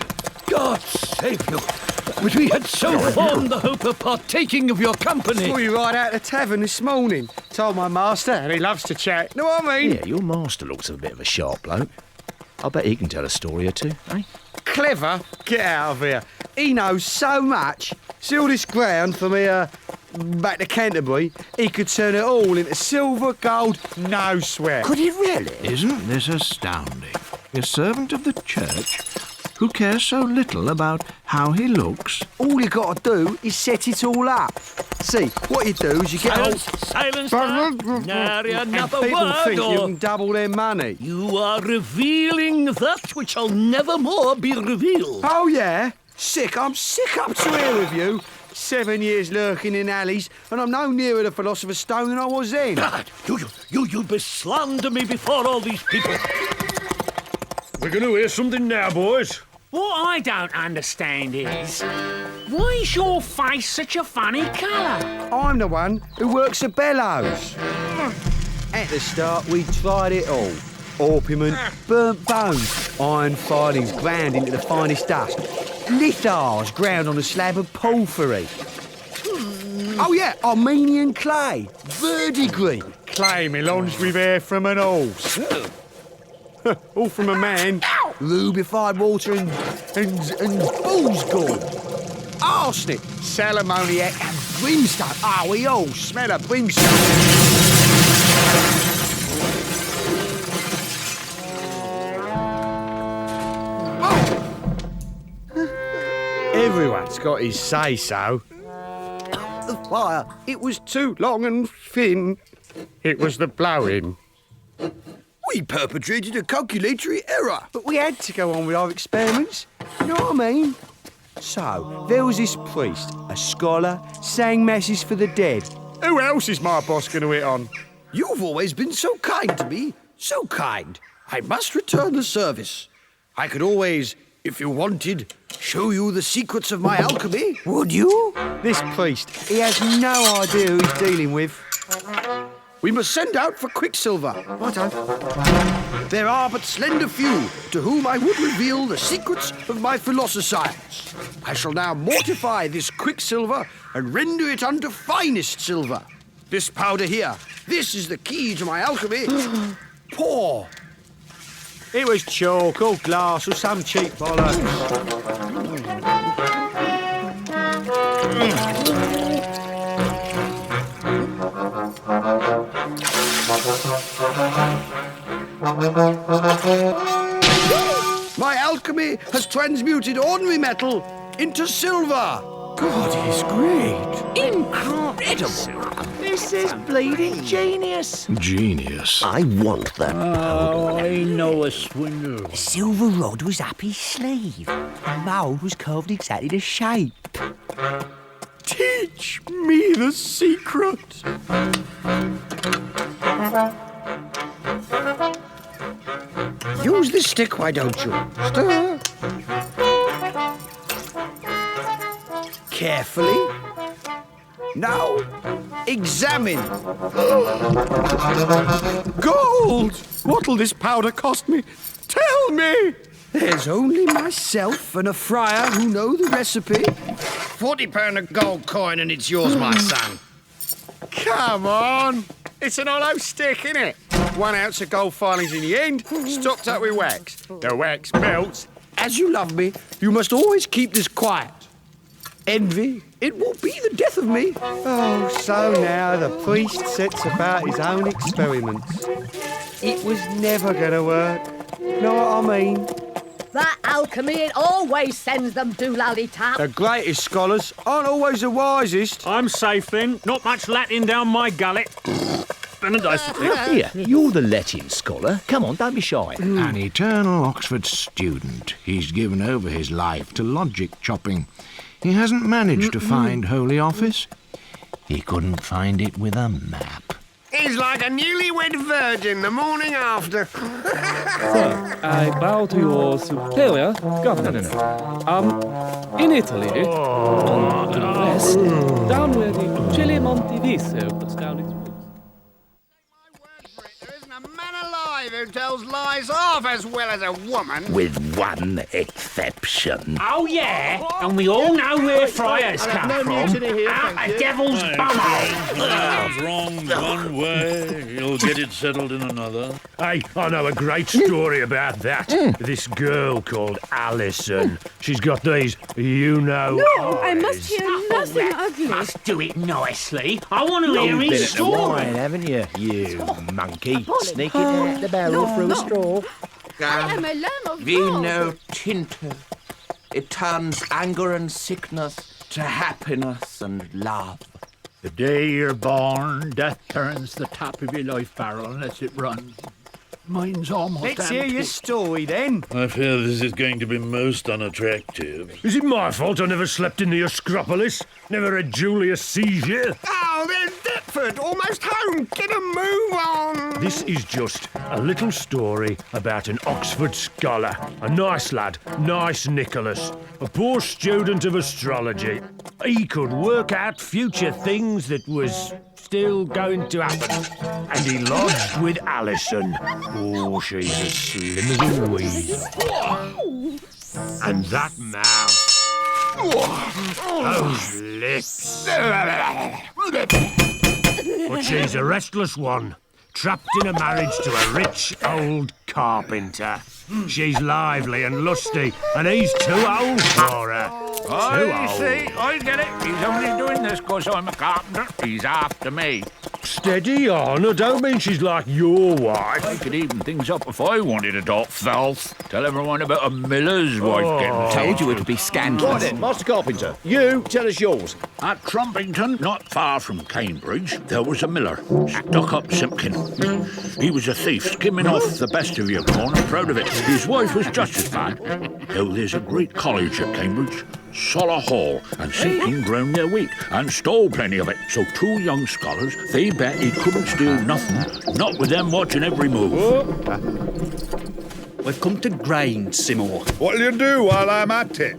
God save you. But we had so fond the hope of partaking of your company. Saw you right out the tavern this morning. Told my master, and he loves to chat. Know what I mean? Yeah, your master looks a bit of a sharp bloke. I bet he can tell a story or two, eh? Clever? Get out of here. He knows so much. See all this ground from here back to Canterbury? He could turn it all into silver, gold, no sweat. Could he really? Isn't this astounding? A servant of the church who cares so little about how he looks. All you got to do is set it all up. See, what you do is you get... Silence, nary another people word, think you or can double their money. you are revealing that which shall never more be revealed. Oh, yeah? Sick. I'm sick up to here with you. 7 years lurking in alleys, and I'm no nearer the Philosopher's Stone than I was then. God, you beslander me before all these people. We're going to hear something now, boys. What I don't understand is, why is your face such a funny colour? I'm the one who works the bellows. At the start, we tried it all. Orpiment, burnt bones, iron filings ground into the finest dust, lithars ground on a slab of porphyry. Oh yeah, Armenian clay, verdigris, clay melange with hair from an horse. All from a man, rubified water and bull's gall. Arsenic, salamoniac and brimstone. Oh, we all smell of brimstone. Everyone's got his say-so. The fire, it was too long and thin. It was the blowing. We perpetrated a calculatory error. But we had to go on with our experiments. You know what I mean? So, there was this priest, a scholar, sang masses for the dead. Who else is my boss going to hit on? You've always been so kind to me. So kind. I must return the service. I could always, if you wanted, show you the secrets of my alchemy. Would you? This priest, he has no idea who he's dealing with. We must send out for quicksilver. Righto. There are but slender few to whom I would reveal the secrets of my philosophies. I shall now mortify this quicksilver and render it unto finest silver. This powder here, this is the key to my alchemy. Pour. It was chalk or glass or some cheap bollocks. My alchemy has transmuted ordinary metal into silver. God, he's great. Incredible! This is bleeding genius. Genius. I want that Oh, I know a swindle. The silver rod was up his sleeve. The mould was carved exactly to shape. Teach me the secret. Use the stick, why don't you? Stir. Carefully. Now, examine. Gold! What'll this powder cost me? Tell me! There's only myself and a friar who know the recipe. £40 a gold coin and it's yours, my son. Come on! It's an hollow stick, innit? 1 ounce of gold filings in the end, stopped up with wax. The wax melts. As you love me, you must always keep this quiet. Envy, it will be the death of me. Oh, so now the priest sets about his own experiments. It was never gonna work. Know what I mean? That alchemy, it always sends them doolally-tap. The greatest scholars aren't always the wisest. I'm safe then. Not much Latin down my gullet. Here, you're the Latin scholar. Come on, don't be shy. An eternal Oxford student. He's given over his life to logic chopping. He hasn't managed to find Holy Office. He couldn't find it with a map. He's like a newlywed virgin the morning after. Sir, I bow to your superior government. In Italy, on the west, down where the Chile Monteviso puts down its roots. Who tells lies half as well as a woman. With one exception. Oh, yeah? And we all know where friars come from. Out the devil's bumhole. That's wrong one way, you'll get it settled in another. Hey, I know a great story about that. This girl called Alison. She's got these, No, I must hear nothing ugly. Must do it nicely. I want to hear his story. Haven't you, you monkey? Sneaking out the barrel through a straw. I am a lamb of Vino tinto. It turns anger and sickness to happiness and love. The day you're born, death turns the tap of your life barrel and lets it run. Mine's almost Let's hear empty. your story, then. I fear this is going to be most unattractive. Is it my fault I never slept in the Ascropolis? Never had Julius Caesar? Oh, there's Deptford, almost home. Get a move on. This is just a little story about an Oxford scholar. A nice lad, nice Nicholas. A poor student of astrology. He could work out future things that was still going to happen. And he lodged with Alison. Oh, she's as slim as a weed. And that mouth. Those lips. But she's a restless one, trapped in a marriage to a rich old carpenter. She's lively and lusty, and he's too old for her. I see, I get it. He's only doing this because I'm a carpenter. He's after me. Steady on, I don't mean she's like your wife. I could even things up if I wanted to talk filth. Tell everyone about a miller's wife getting Told you it'd be scandalous. Right then, Master Carpenter, you tell us yours. At Trumpington, not far from Cambridge, there was a miller, Stuck-up Simpkin. He was a thief, skimming off the best of your corn and proud of it. His wife was just as bad. Though there's a great college at Cambridge, Solar Hall, and Simpkin ground their wheat and stole plenty of it. So two young scholars, they bet he couldn't steal nothing, not with them watching every move. We've come to grind, Seymour. What'll you do while I'm at it?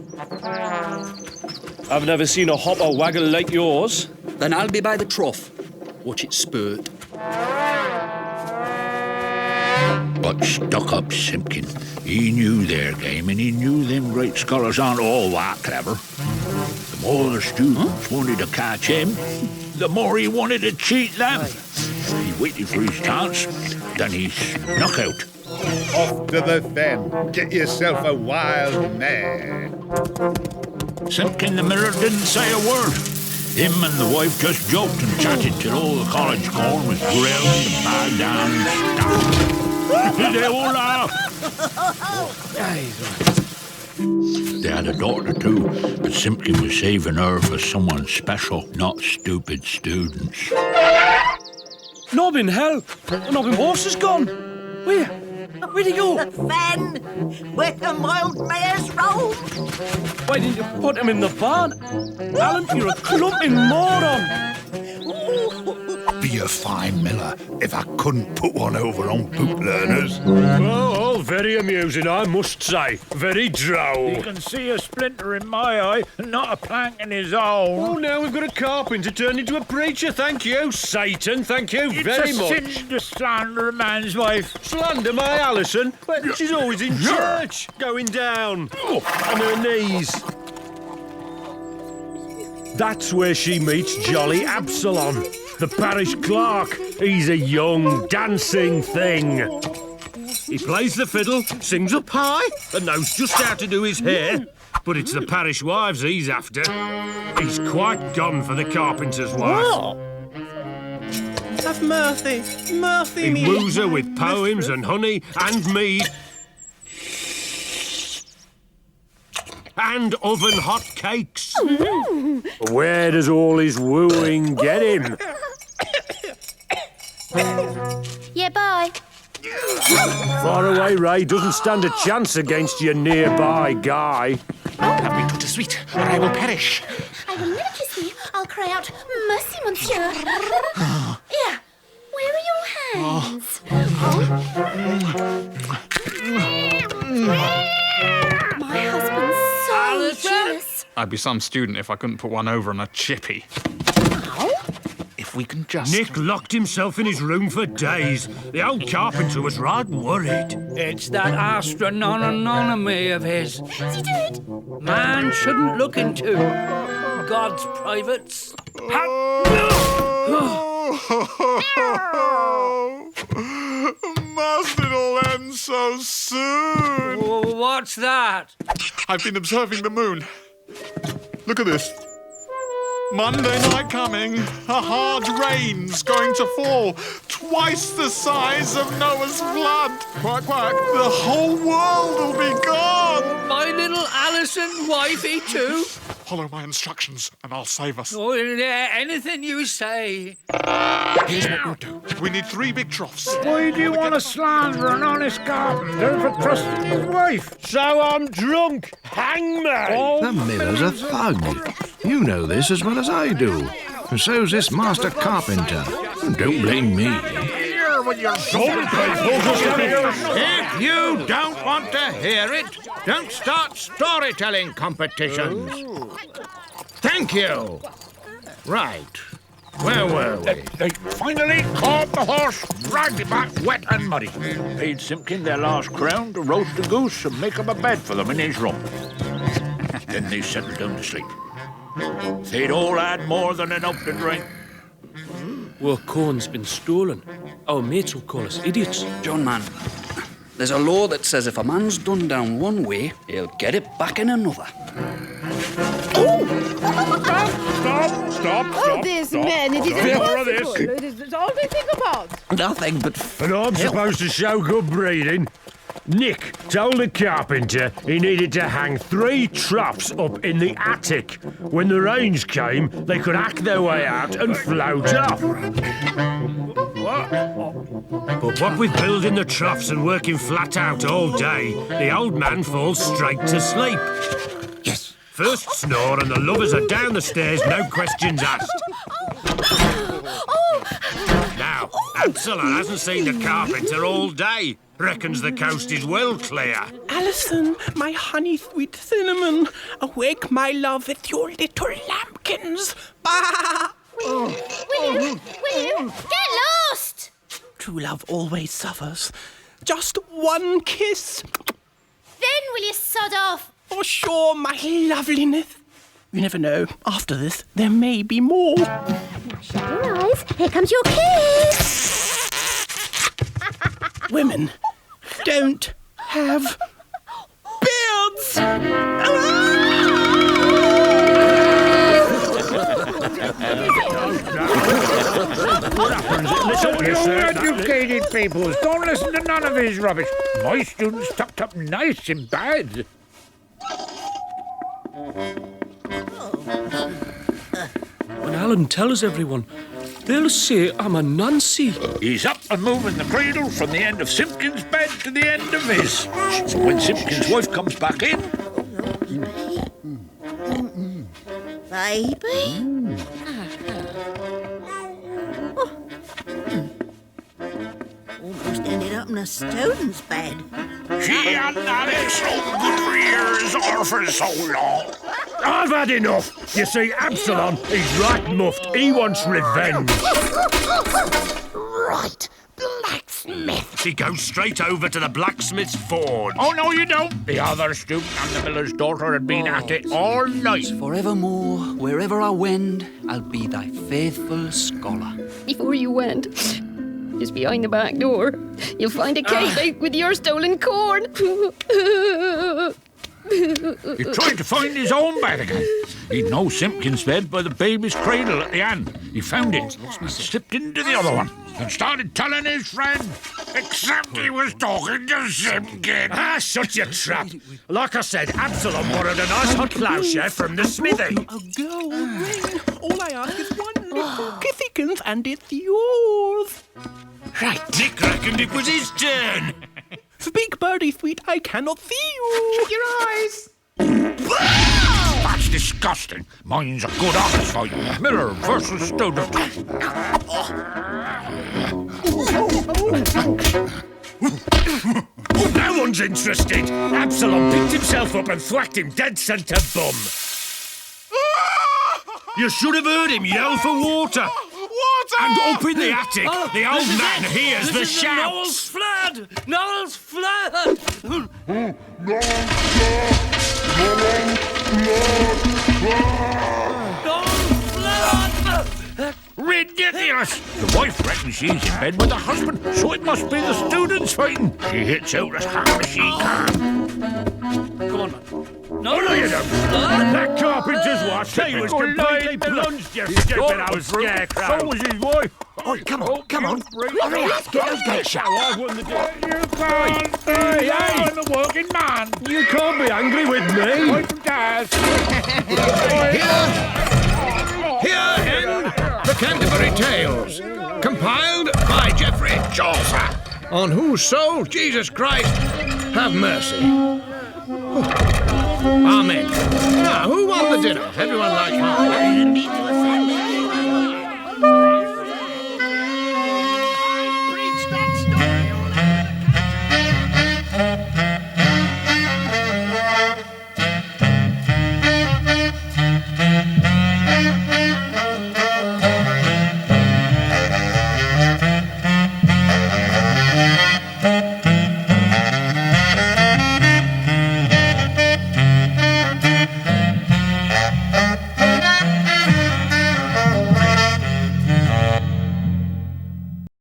I've never seen a hopper waggle like yours. Then I'll be by the trough. Watch it spurt. But Stuck-up Simpkin, he knew their game, and he knew them great scholars aren't all that clever. The more the students wanted to catch him, the more he wanted to cheat them. He waited for his chance, then he snuck out. Off to the fen. Get yourself a wild mare. Simpkin the miller didn't say a word. Him and the wife just joked and chatted till all the college corn was ground and bowed down and stuffed. They all laughed. They had a daughter too, but Simpkin was saving her for someone special, not stupid students. Nobbin, hell! Nobbin horse is gone. Where'd he go? The fen, where the mild mares roam. Why didn't you put him in the barn? Alan, you're a clumping moron. Be a fine miller if I couldn't put one over on boot learners. Oh, very amusing, I must say. Very droll. You can see a splinter in my eye and not a plank in his own. Oh, now we've got a carpenter turned into a preacher. Thank you, Satan. Thank you very much. It's a sin to slander a man's wife. Slander my Alison? Well, she's always in church, going down on her knees. That's where she meets jolly Absalom, the parish clerk. He's a young, dancing thing. He plays the fiddle, sings up high, and knows just how to do his hair. But it's the parish wives he's after. He's quite gone for the carpenter's wife. What? Have mercy, mercy me. He woos her with poems and honey and mead. And oven-hot cakes. Where does all his wooing get him? Yeah, bye. Far away, Ray doesn't stand a chance against your nearby guy. Oh, Tout de suite, or I will perish. I will never kiss thee. I'll cry out, mercy, monsieur. Here, where are your hands? My husband's so jealous. I'd be some student if I couldn't put one over on a chippy. If we can just... Nick locked himself in his room for days. The old carpenter was right worried. It's that astronomy of his. Is he dead? Man shouldn't look into God's privates. Must it all end so soon? What's that? I've been observing the moon. Look at this. Monday night coming. A hard rain's going to fall. Twice the size of Noah's flood. Quack, quack. The whole world will be gone. My little Alison wifey too. Follow my instructions and I'll save us. Oh, yeah, anything you say. Here's what we'll do. We need 3 big troughs. Why do you want to slander an honest carpenter for trusting his wife? So I'm drunk. Hang me. The miller's a thug. You know this as well as I do. And so's this master carpenter. Don't blame me. Here with your If you don't want to hear it, don't start storytelling competitions. Thank you. Right. Where were we? They finally caught the horse, dragged it back wet and muddy. Paid Simpkin their last crown to roast a goose and make him a bed for them in his room. Then they settled down to sleep. They'd all had more than enough to drink. Well, corn's been stolen. Our mates will call us idiots. John, man, there's a law that says if a man's done down one way, he'll get it back in another. Stop. Oh, this man, it is impossible. This. It is all they think about. Nothing but... And I'm supposed to show good breeding. Nick told the carpenter he needed to hang 3 troughs up in the attic. When the rains came, they could hack their way out and float off. But what with building the troughs and working flat out all day, the old man falls straight to sleep. Yes. First snore and the lovers are down the stairs, no questions asked. Now, Absalom hasn't seen the carpenter all day. Reckons the coast is well clear. Alison, my honey sweet cinnamon, awake my love with your little lambkins. Bah! William, get lost! True love always suffers. Just one kiss. Then will you sod off? For sure, my loveliness. You never know. After this, there may be more. Shut your eyes. Here comes your kiss. Women don't have beards. Listen, you educated peoples, don't listen to none of his rubbish. My students tucked up nice in bed. When Alan tells everyone, they'll say I'm a Nancy. He's up and moving the cradle from the end of Simpkin's bed to the end of his. So when Simpkin's wife comes back in... Baby? Almost ended up in a student's bed. She and Alex home good for years or for so long. I've had enough. You see, Absalom, he's right muffed. He wants revenge. Right. Blacksmith. He goes straight over to the blacksmith's forge. Oh, no, you don't. The other student and the miller's daughter had been at it all night. Forevermore, wherever I wend, I'll be thy faithful scholar. Before you went, just behind the back door, you'll find a cake baked with your stolen corn. He tried to find his own bed again. He'd know Simpkin's bed by the baby's cradle at the end. He found it and slipped into the other one and started telling his friend, except he was talking to Simpkin. Ah, shut your trap. Like I said, Absalom borrowed a nice hot ploughshare from the smithy. A girl ring. All I ask is one little kissykins and it's yours. Right. Nick reckoned it was his turn. Speak, birdie sweet, I cannot see you. Shut your eyes. That's disgusting. Mine's a good honest fight. Miller versus student. No one's interested. Absalom picked himself up and thwacked him dead centre bum. You should have heard him yell for water. Water! And up in the attic, the old man hears the shouts. Noel's flood! Noel's flood! Ridiculous! The wife reckons she's in bed with the husband, so it must be the students fighting. She hits out as hard as she can. Come on, man. No, you don't. That carpenter's watch, he was completely plunged, you stupid old scarecrow. So was his wife. Oh, come on. Hurry up, get those gates shut. I won the day. You can't. Hey, I'm a working man. You can't be angry with me. I'm Dad. Here end the Canterbury Tales, compiled by Geoffrey Chaucer, on whose soul Jesus Christ have mercy. Amen. Now, who won the dinner? Everyone likes mine.